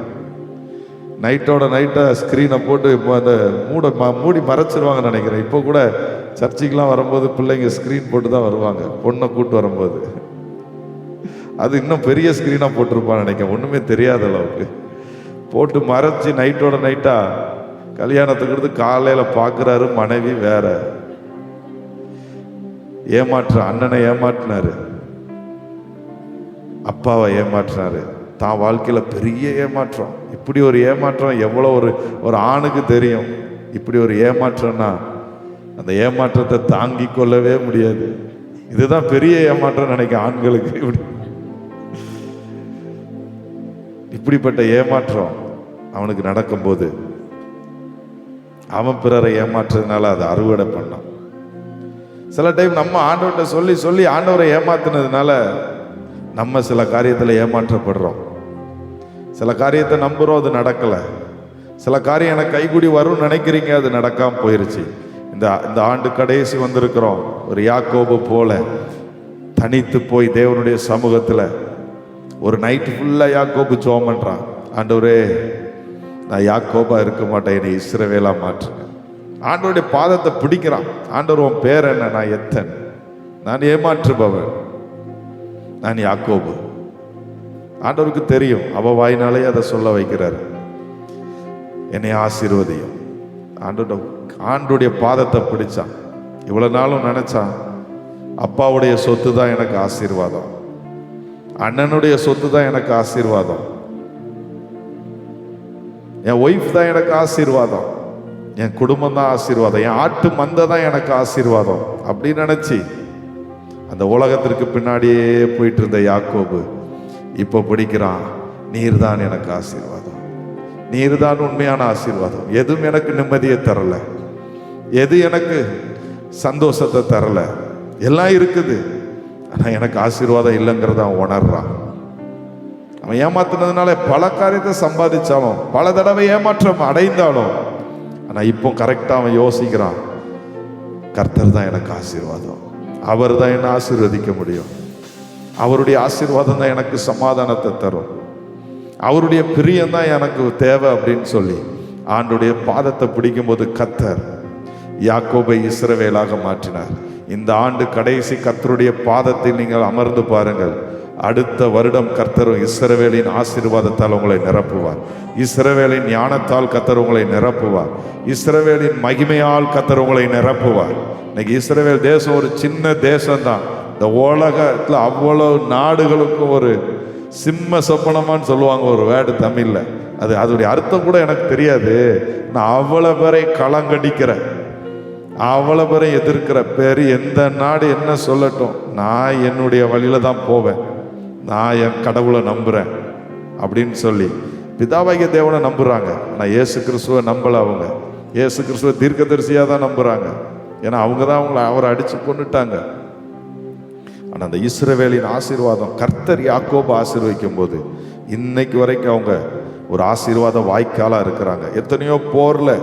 நைட்டோட நைட்டாக ஸ்க்ரீனை போட்டு இப்போ அந்த மூடி மறைச்சிருவாங்கன்னு நினைக்கிறேன். இப்போ கூட சர்ச்சுக்கெலாம் வரும்போது பிள்ளைங்க ஸ்க்ரீன் போட்டு தான் வருவாங்க பொண்ணை கூட்டு வரும்போது. அது இன்னும் பெரிய ஸ்க்ரீனாக போட்டிருப்பான்னு நினைக்கிறேன், ஒன்றுமே தெரியாத அளவுக்கு போட்டு மறைச்சி நைட்டோட நைட்டாக கல்யாணத்துக்கு எடுத்து காலையில் பார்க்குறாரு. மனைவி வேற. அண்ணனை ஏமாற்றினாரு, அப்பாவை ஏமாற்றினாரு. தான் வாழ்க்கையில் பெரிய ஏமாற்றம். இப்படி ஒரு ஏமாற்றம் எவ்வளோ ஒரு ஆணுக்கு தெரியும். இப்படி ஒரு ஏமாற்றம்னா அந்த ஏமாற்றத்தை தாங்கி கொள்ளவே முடியாது. இதுதான் பெரிய ஏமாற்றம் நினைக்க ஆண்களுக்கு. இப்படிப்பட்ட ஏமாற்றம் அவனுக்கு நடக்கும்போது அவன் பிறரை ஏமாற்றுறதுனால அதை அறுவடை பண்ணான். சில டைம் நம்ம ஆண்டவர்கிட்ட சொல்லி சொல்லி ஆண்டவரை ஏமாத்தினதுனால நம்ம சில காரியத்தில் ஏமாற்றப்படுறோம். சில காரியத்தை நம்புகிறோம், அது நடக்கலை. சில காரியம் எனக்கு கைகூடி வரும்னு நினைக்கிறீங்க, அது நடக்காமல் போயிருச்சு. இந்த ஆண்டு கடைசி வந்திருக்கிறோம். ஒரு யாக்கோபு போல தனித்து போய் தேவனுடைய சமூகத்தில் ஒரு நைட்டு ஃபுல்லாக யாக்கோபு ஜெபம் பண்ணுறான். ஆண்டவரே, நான் யாக்கோபா இருக்க மாட்டேன், என்னை இஸ்ரவேலா மாற்றுங்க. ஆண்டவருடைய பாதத்தை பிடிக்கிறான். ஆண்டவர், உன் பேர் என்ன? நான் எத்தன், நான் ஏமாற்றுபவன், நான் யாக்கோபு. ஆண்டவருக்கு தெரியும், அவ வாயினாலே அதை சொல்ல வைக்கிறார். என்னை ஆசீர்வதியும். ஆண்டவருடைய பாதத்தை பிடிச்சான். இவ்வளவு நாளும் நினைச்சான் அப்பாவுடைய சொத்து தான் எனக்கு ஆசீர்வாதம், அண்ணனுடைய சொத்து தான் எனக்கு ஆசீர்வாதம், என் ஒய்ஃப் தான் எனக்கு ஆசீர்வாதம், என் குடும்பம் தான் ஆசீர்வாதம், என் ஆட்டு மந்தை தான் எனக்கு ஆசீர்வாதம் அப்படின்னு நினைச்சு அந்த உலகத்திற்கு பின்னாடியே போயிட்டு இருந்த யாக்கோபு இப்போ பிடிக்கிறான். நீர் தான் எனக்கு ஆசீர்வாதம், நீர் தான் உண்மையான ஆசீர்வாதம். எதுவும் எனக்கு நிம்மதியை தரல, எது எனக்கு சந்தோஷத்தை தரல, எல்லாம் இருக்குது, ஆனால் எனக்கு ஆசீர்வாதம் இல்லைங்கிறத அவன் உணர்றான். அவன் ஏமாத்தினதுனால பல காரியத்தை சம்பாதிச்சாலும், பல தடவை ஏமாற்றம் அடைந்தாலும், ஆனால் இப்போ கரெக்டாக அவன் யோசிக்கிறான், கர்த்தர் தான் எனக்கு ஆசீர்வாதம், அவர் தான் என்னை ஆசீர்வதிக்க முடியும், அவருடைய ஆசீர்வாதம் தான் எனக்கு சமாதானத்தை தரும், அவருடைய பிரியம் தான் எனக்கு தேவை அப்படின்னு சொல்லி ஆண்டுடைய பாதத்தை பிடிக்கும்போது கர்த்தர் யாக்கோபை இஸ்ரவேலாக மாற்றினார். இந்த ஆண்டு கடைசி கர்த்தருடைய பாதத்தில் நீங்கள் அமர்ந்து பாருங்கள். அடுத்த வருடம் கர்த்தர் இஸ்ரவேலின் ஆசீர்வாதத்தால் உங்களை நிரப்புவார். இஸ்ரவேலின் ஞானத்தால் கர்த்தர் உங்களை நிரப்புவார். இஸ்ரவேலின் மகிமையால் கர்த்தர் உங்களை நிரப்புவார். இன்னைக்கு இஸ்ரவேல் தேசம் ஒரு சின்ன தேசம்தான். இந்த உலகத்தில் அவ்வளவு நாடுகளுக்கும் ஒரு சிம்ம சொப்பனமான்னு சொல்லுவாங்க ஒரு வேர்டு தமிழில். அதோடைய அர்த்தம் கூட எனக்கு தெரியாது. நான் அவ்வளோ பேரை களங்கடிக்கிற, அவ்வளோ பேரை எதிர்க்கிற பேர் எந்த நாடு என்ன சொல்லட்டும், நான் என்னுடைய வழியில தான் போவேன், நான் என் கடவுளை நம்புகிறேன் அப்படின்னு சொல்லி பிதாவாகிய தேவனை நம்புறாங்க. ஆனால் இயேசு கிறிஸ்துவை நம்பலை. அவங்க இயேசு கிறிஸ்துவ தீர்க்கதரிசியாக தான் நம்புறாங்க. ஏன்னா அவங்க தான் அவரை அடிச்சு கொண்டுட்டாங்க. ஆனால் அந்த இஸ்ரவேலின் ஆசீர்வாதம், கர்த்தர் யாக்கோபை ஆசீர்வதிக்கும் போது இன்னைக்கு வரைக்கும் அவங்க ஒரு ஆசீர்வாத வாய்க்காலாக இருக்கிறாங்க. எத்தனையோ போரில்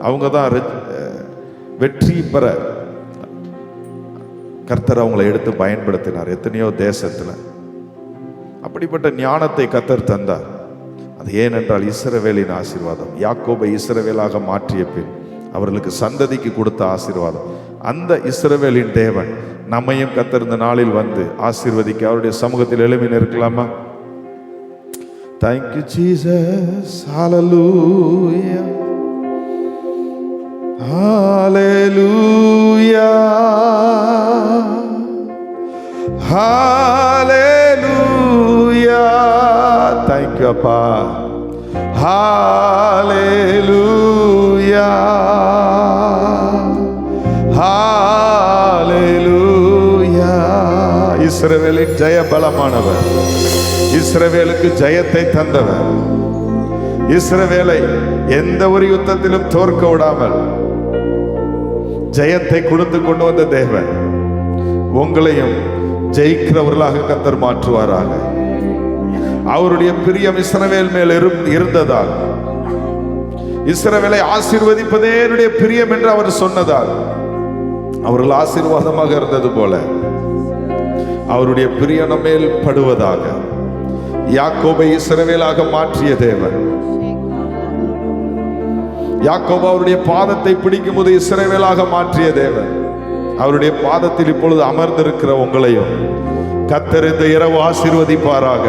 அவங்க தான் வெற்றி பெற கர்த்தர் அவங்களை எடுத்து பயன்படுத்தினார். எத்தனையோ தேசத்தில் அப்படிப்பட்ட ஞானத்தை கர்த்தர் தந்தார். அது ஏனென்றால் இஸ்ரவேலின் ஆசீர்வாதம். யாக்கோபை இஸ்ரவேலாக மாற்றிய பின் அவர்களுக்கு சந்ததிக்கு கொடுத்த ஆசீர்வாதம். அந்த இஸ்ரவேலின் தேவன் நம்மையும் கர்த்தர் இந்த நாளில் வந்து ஆசீர்வதிக்க அவருடைய சமூகத்தில் எழுப்பி நிற்கலாமா? Thank you Jesus. Hallelujah. Hallelujah. Hallelujah. Thank you Appa. Hallelujah. Hallelujah. இஸ்ரவேலின் ஜெய பலமானவர், இஸ்ரவேலுக்கு ஜெயத்தை தந்தவர், இஸ்ரவேலை எந்த ஒரு யுத்தத்திலும் தோற்க விடாமல் ஜெயத்தை கொடுத்து கொண்டு வந்த தேவன் உங்களையும் ஜெயிக்கிறவர்களாக கர்த்தர் மாற்றுவாராக. அவருடைய பிரியம் இஸ்ரவேல் மேல் இருந்ததால், இஸ்ரவேலை ஆசீர்வதிப்பதே என்னுடைய பிரியம் என்று அவர் சொன்னதால் அவர்கள் ஆசீர்வாதமாக இருந்தது போல அவருடைய பிரியம் மேல் படுவதாக. யாக்கோபை இஸ்ரவேலாக மாற்றிய தேவன், யாக்கோபு அவருடைய பாதத்தை பிடிக்கும் போது இஸ்ரவேலாக மாற்றிய தேவன் அவருடைய பாதத்தில் இப்பொழுது அமர்ந்திருக்கிற உங்களையும் கர்த்தர் இந்த இரவு ஆசீர்வதிப்பாராக.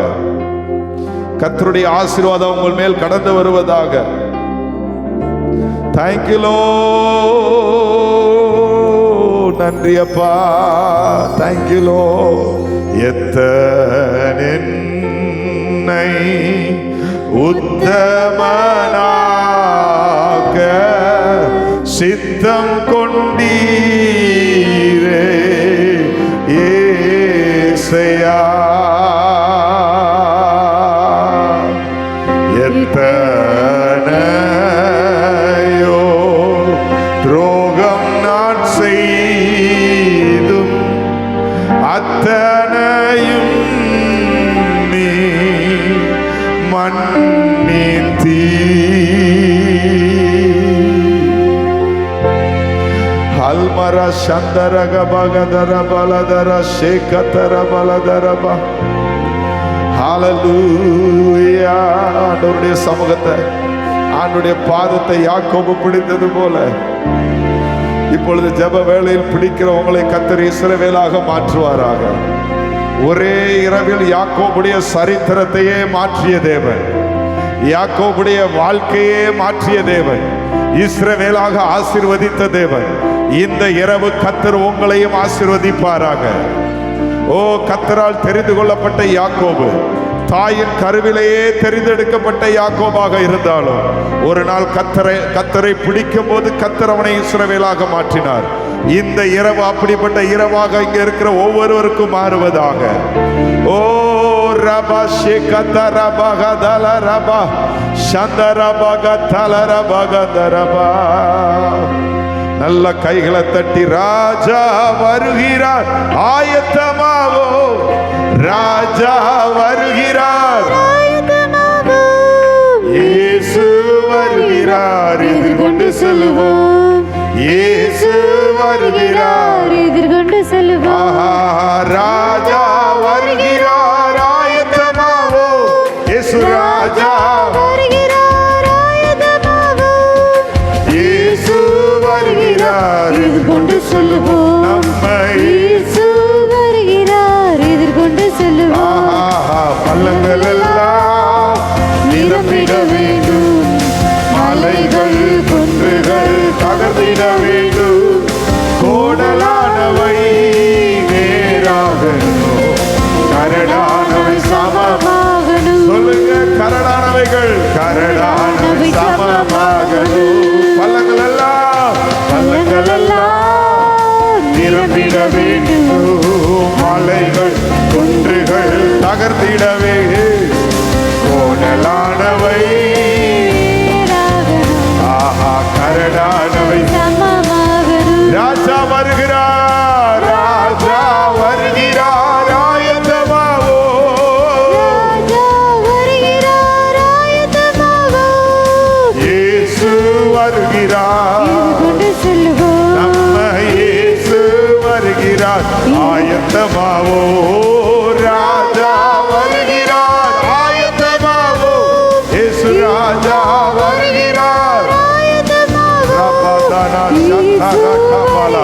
கர்த்தருடைய ஆசீர்வாதம் உங்கள் மேல் கடந்து வருவதாக. Thank you Lord. நன்றி அப்பா. Thank you Lord. எத்தனை உத்தமனாக சித்தம் கொண்டீரே ஏசையா. எத்தனையோ துரோகம் நான் செய்தும் அத்தனையும் நீ மன்னித்தீ. அல்மர சந்தரக பகதர பலதர சேகதர பலதரப. ஹalleluya. ஆண்டவருடைய சமூகத்தை, ஆண்டவருடைய பாதத்தை யாக்கோபு பிடித்தது போல இப்பொழுது ஜெப வேளையில் பிடிக்கிற உங்களை கர்த்தர் இஸ்ரவேலாக மாற்றுவாராக. ஒரே இரவில் யாக்கோபுடைய சரித்திரத்தையே மாற்றிய தேவன், யாக்கோபுடைய வாழ்க்கையே மாற்றிய தேவன், இஸ்ரவேலாக ஆசீர்வதித்த தேவன் இந்த இரவு கர்த்தர் உங்களையும் ஆசீர்வதிப்பாராக. ஓ, கர்த்தரால் தெரிந்து கொள்ளப்பட்ட யாக்கோபு, தாயின் கருவிலேயே தெரிந்தெடுக்கப்பட்ட யாக்கோபாக இருந்தாலும் ஒரு நாள் கர்த்தரை பிடிக்கும் போது கர்த்தர் அவனை இஸ்ரவேலாக மாற்றினார். இந்த இரவு அப்படிப்பட்ட இரவாக இங்க இருக்கிற ஒவ்வொருவருக்கும் மாறுவதாக. ஓ ரபா ஷேகதர பகதல ரபா சந்தர பகதல ரபகதரபா. நல்ல கைகளை தட்டி ராஜா வருகிறார், ஆயத்தமாவோ ராஜா வருகிறார், இயேசு வருகிறார், எதிர்கொண்டு செல்வோம், இயேசு வருகிறார், எதிர்கொண்டு செல்வோம். ராஜா வருகிறார், ஆயத்தமாவோ, இயேசு ராஜா வருகிறார், ஆயத்தமாவோம், இயேசு வருகிறார், எதிர்கொண்டு செல்வோம், நம்மை இயேசு வருகிறார், எதிர்கொண்டு செல்வோம். பள்ளங்கள் எல்லாம் நிரம்பிட வேண்டும், மலைகள் குன்றுகள் தகர்ந்திட வேண்டும், கோடலானவை நேராகணும், கரடானவை சமமாகணும். சொல்லுங்க, கரடானவைகள் கரடானவை சமமாகணும். பள்ளங்கள் எல்லாம் நிரம்பிட வேண்டும், மலைகள் குன்றுகள் தகர்த்திடவே, கோட பொன்னலானவை ஆஹா கரடானவை ராஜா வருகிறார், ராஜா வருகிறார், ஆயத்தமாவோ இயேசு வருகிறார், நம்ம இயேசு வருகிறார், ஆயத்தமாவோ ராஜா வருகிறார், ஆயத்தமாவோ இயேசு ராஜா வருகிறார். ரபதனா சந்தரா கமலா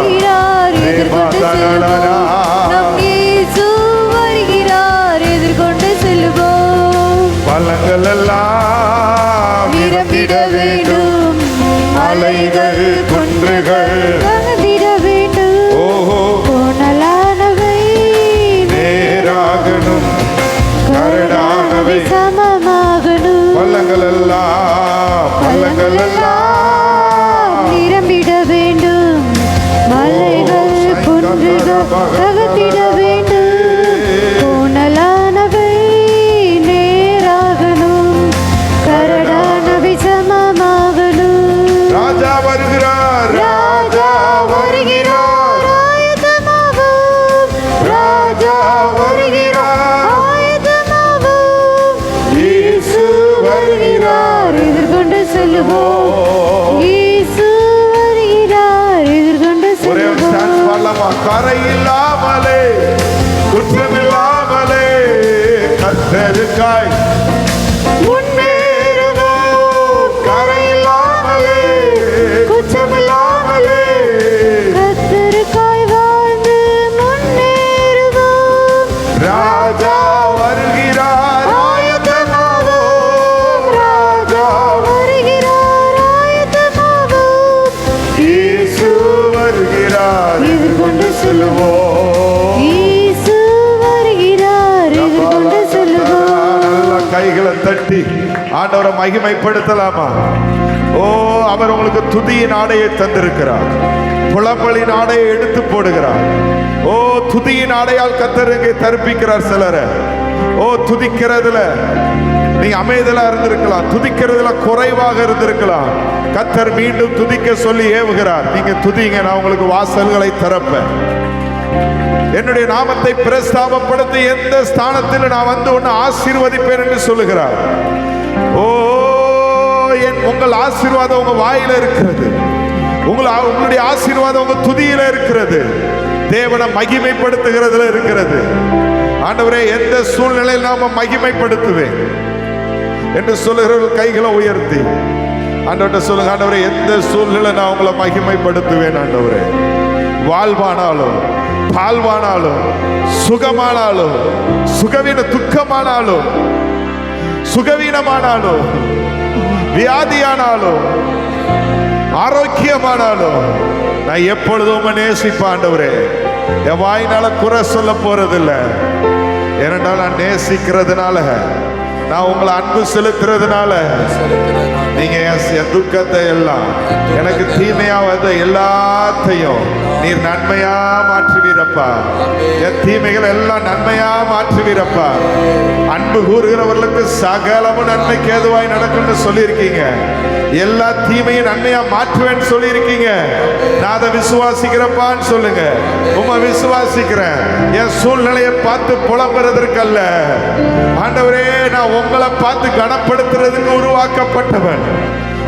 தேவதனனா எதிர்கொண்டு செல்வோம். பலங்கள் எல்லாம் நிரம்பிட வேண்டும், மலைகள் குன்றுகள் கலந்திட வேண்டும். ஓஹோ கோணலானவை நேராகணும், கரடானவை சமமாகணும். பள்ளங்கள் எல்லாம் பள்ளங்கள் எல்லாம் நிரம்பிட வேண்டும், மலைகள் குன்றுகள் கலந்திட வேண்டும். கோணலானவை நேராகணும், கரடானவை சமமாகணும். ராஜா வருகிறார், ராஜா வருகிறார், ஆயத்தமாவோம், ராஜா வருகிறார், ஆயத்தமாவோம். இயேசு வருகிறார். எதிர்கொண்டு செல்லுவோம், இயேசு வருகிறார், எதிர்கொண்டு ஒரே ஒரு செல்லுவோம். டான்ஸ் பாடலாமா? கரை இல்லாமலே குற்றமில்லாமலே கர்த்தருக்காய் முன்னேறுவோம், கரை இல்லாமலே குற்றமில்லாமலே கர்த்தருக்காய் வாழ்ந்து முன்னேறுவோம். ராஜா வருகிறார், ஆயத்தமாவோம், ராஜா வருகிறார், ஆயத்தமாவோம். இயேசு வருகிறார், எதிர்கொண்டு செல்லுவோம். இயேசு வருகிறார், எதிர்கொண்டு செல்லுவோம். நல்ல கைகளை தட்டி ஆண்டவரை மகிமைப்படுத்தலாமா? ஓ, அவர் உங்களுக்கு துதியின் ஆடையை தந்திருக்கிறார், புலம்பலின் ஆடையை எடுத்து போடுகிறார். ஓ, துதியின் ஆடையால் கர்த்தர் இங்கே தரிப்பிக்கிறார் சிலரை. ஓ, துதிக்கிறதுல நீங்க அமைதலா இருந்திருக்கலாம், துதிக்கிறதுல குறைவாக இருந்திருக்கலாம். கர்த்தர் மீண்டும் துதிக்க சொல்லி ஏவுகிறார். நீங்க துதிங்க, நான் உங்களுக்கு வாசல்களை திறப்பேன். என்னுடைய நாமத்தை பிரஸ்தாபப்படுத்தி எந்த ஸ்தானத்தில் நான் வந்து உன்னை ஆசீர்வதிப்பேன் என்று சொல்லுகிறார். ஓ, உங்கள் ஆசீர்வாதம் உங்க வாயில இருக்கிறது, உங்களுடைய ஆசீர்வாதம் உங்க துதியில இருக்கிறது, தேவனை மகிமைப்படுத்துகிறதுல இருக்கிறது. ஆண்டவரே, எந்த சூழ்நிலையில் நாம மகிமைப்படுத்துவேன் என்று சொல்லுகிறவர்கள் கைகளை உயர்த்தி ஆண்டவர்கிட்ட சொல்லுங்க. ஆண்டவரே, எந்த சூழ்நிலை நான் உங்களை மகிமைப்படுத்துவேன். ஆண்டவரே, வாழ்வானாலும் தாழ்வானாலும் சுகமானாலும் சுகவீன துக்கமானாலும் சுகவீனமானாலும் வியாதியானாலும் ஆரோக்கியமானாலும் நான் எப்பொழுதும் நேசிப்பேன். ஆண்டவரே, என் வாயினால குறை சொல்ல போறதில்லை. ஏனென்றால் நான் நேசிக்கிறதுனால, நான் உங்களை அன்பு செலுத்துறதுனால நீங்க என் துக்கத்தை எல்லாம், எனக்கு தீமையா வந்த எல்லாத்தையும் நீர் நன்மையா மாற்றுவீரப்பா. என் தீமைகள் எல்லாம் நன்மையா மாற்றுவீரப்பா. அன்பு கூறுகிறவர்களுக்கு சகலமும் நன்மைக்கு ஏதுவாய் நடக்கும்னு சொல்லியிருக்கீங்க. எல்லா தீமையும் நன்மையா மாற்றுவேன்னு சொல்லியிருக்கீங்க. நான் அதை விசுவாசிக்கிறப்பான்னு சொல்லுங்க. உண்மை விசுவாசிக்கிறேன். என் சூழ்நிலையை பார்த்து புலம்புறதற்கல்ல ஆண்டவரே, நான் உங்களை பார்த்து கனப்படுத்துறதுக்கு உருவாக்கப்பட்டவன்,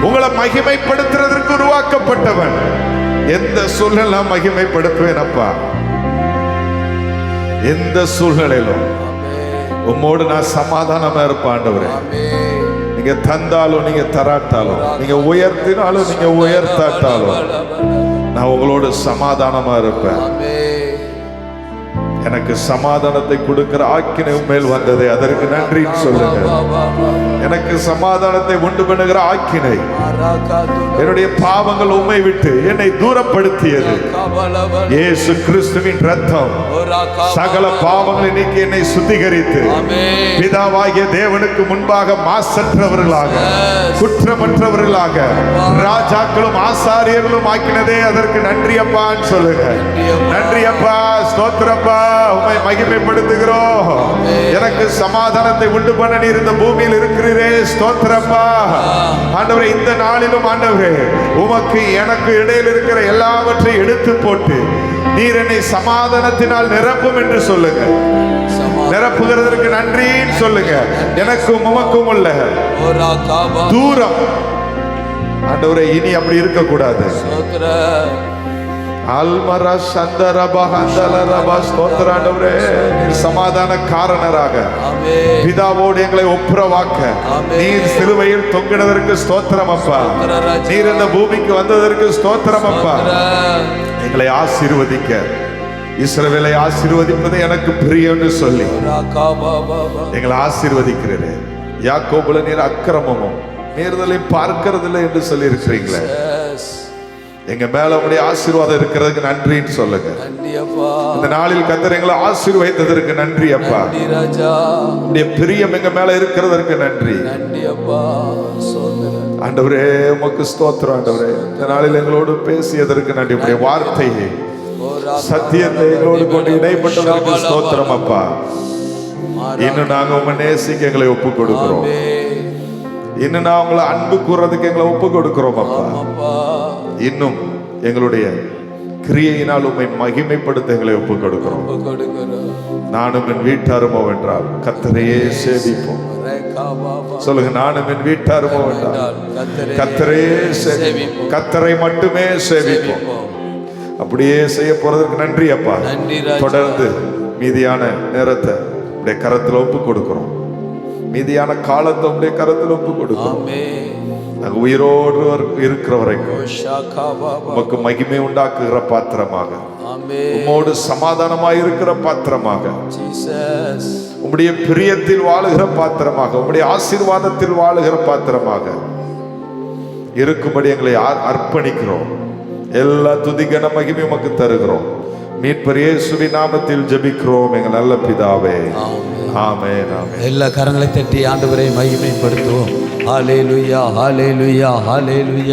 உங்களை மகிமைப்படுத்துறதற்கு உருவாக்கப்பட்டவன். எந்த சூழ்நிலை மகிமைப்படுத்துவேன் அப்பா. எந்த சூழ்நிலையிலும் உம்மோடு நான் சமாதானமா இருப்பேன். ஆண்டவரே, நீங்க தந்தாலும் நீங்க தராட்டாலும், நீங்க உயர்த்தினாலும் நீங்க உயர்த்தாட்டாலும் நான் உங்களோடு சமாதானமா இருப்பேன். எனக்கு சமாதானத்தை கொடுக்கிற ஆக்கினை மேல் வந்தது, அதற்கு நன்றின்னு சொல்லுங்க. எனக்கு சமாதானத்தை உண்டு பண்ணுகிற ஆக்கினை, என்னுடைய பாவங்கள் உம்மை விட்டு என்னை தூரப்படுத்தியது. இயேசு கிறிஸ்துவின் ரத்தம் சகல பாவங்களை நீக்கி என்னை சுத்திகரித்து பிதாவாகிய தேவனுக்கு முன்பாக மாசற்றவர்களாக குற்றமற்றவர்களாக ராஜாக்களும் ஆசாரியர்களும் ஆக்கினதே, அதற்கு நன்றி அப்பான்னு சொல்லுங்க. நன்றி அப்பா, ஸ்தோத்திரப்பா. உம்மை மகிமைப்படுத்துகிறோம். எனக்கு சமாதானத்தை உண்டு பண்ண நீர் இந்த பூமியில் இருக்கிறீரே, ஸ்தோத்திரப்பா. ஆண்டவரே, இந்த நாளிலும் ஆண்டவரே உமக்கு எனக்கு இடையில் இருக்கிற எல்லாவற்றையும் எடுத்து போட்டு நீர் என்னை சமாதானத்தினால் நிரப்பும் என்று சொல்லுங்க. நிரப்புகிறதற்கு நன்றின்னு சொல்லுங்க. எனக்கும் உமக்கும் உள்ள தூரம் ஆண்டவரே இனி அப்படி இருக்க கூடாது. அல்மரா சந்தரபா ஹந்தலரபா ஸ்தோத்திர ஆண்டவரே, நீர் சமாதான காரணராக பிதாவோடு எங்களை ஒப்புரவாக்க நீர் சிலுவையில் தொங்கினதற்கு ஸ்தோத்திரம் அப்பா. நீர் இந்த பூமிக்கு வந்ததற்கு ஸ்தோத்திரம் அப்பா. எங்களை ஆசீர்வதிக்க, இஸ்ரவேலை ஆசீர்வதிப்பது எனக்கு பிரியம்னு சொல்லி எங்களை ஆசீர்வதிக்கிறேன். யாக்கோபுல நீர் அக்கிரமமும் மீறுதலை பார்க்கறதில்லை என்று சொல்லி இருக்கிறீங்களே, எங்க மேல உடைய ஆசீர்வாதம் இருக்கிறதுக்கு நன்றின்னு சொல்லுங்க. இந்த நாளில் கர்த்தர் எங்களை ஆசீர்வதித்ததற்கு நன்றி அப்பா. உடைய பிரியம் எங்க மேல இருக்கிறதற்கு நன்றி ஆண்டவரே. உமக்கு ஸ்தோத்திரம் ஆண்டவரே. இந்த நாளில் எங்களோடு பேசியதற்கு நன்றி. உடைய வார்த்தையை சத்தியத்தை எங்களோடு கொண்டு இடைப்பட்டதற்கு ஸ்தோத்திரம் அப்பா. இன்னும் நாங்க உங்க நேசிக்க எங்களை ஒப்பு கொடுக்கிறோம். இன்னும் நான் உங்களை அன்பு கூறதுக்கு எங்களை ஒப்பு கொடுக்கிறோம் அப்பா. இன்னும் எங்களுடைய கிரியையினால் உம்மை மகிமைப்படுத்த எங்களை ஒப்பு கொடுக்கிறோம். நானும் என் வீட்டாருமோ என்றால் கர்த்தரையே சேவிப்போம். சொல்லுங்க, நானும் என் வீட்டாருமோ என்றால் கர்த்தரையே சேவிப்போம். கர்த்தரை மட்டுமே சேவிப்போம். அப்படியே செய்ய போறதுக்கு நன்றி அப்பா. தொடர்ந்து மீதியான நேரத்தை உடைய கரத்துல ஒப்பு கொடுக்கிறோம். மீதியான காலத்தை உடைய கரத்துல ஒப்பு கொடுக்கிறோம். நாங்க உயிரோடு இருக்கிற வரைக்கும் உமக்கு மகிமை உண்டாக்குகிற பாத்திரமாக, உம்மோடு சமாதானமாய் இருக்கிற பாத்திரமாக, உம்முடைய பிரியத்தில் வாழுகிற பாத்திரமாக, உம்முடைய ஆசீர்வாதத்தில் வாழுகிற பாத்திரமாக இருக்கும்படி எங்களை அர்ப்பணிக்கிறோம். எல்லா துதிகன மகிமை உமக்கு தருகிறோம். மீட்பர் இயேசுவின் நாமத்தில் ஜெபிக்கிறோம் எங்கள் நல்ல பிதாவே. ஆமென், ஆமென். எல்லா கரங்களை தட்டி ஆண்டவரை மகிமைப்படுத்துவோம். ஹல்லேலூயா, ஹல்லேலூயா, ஹல்லேலூயா.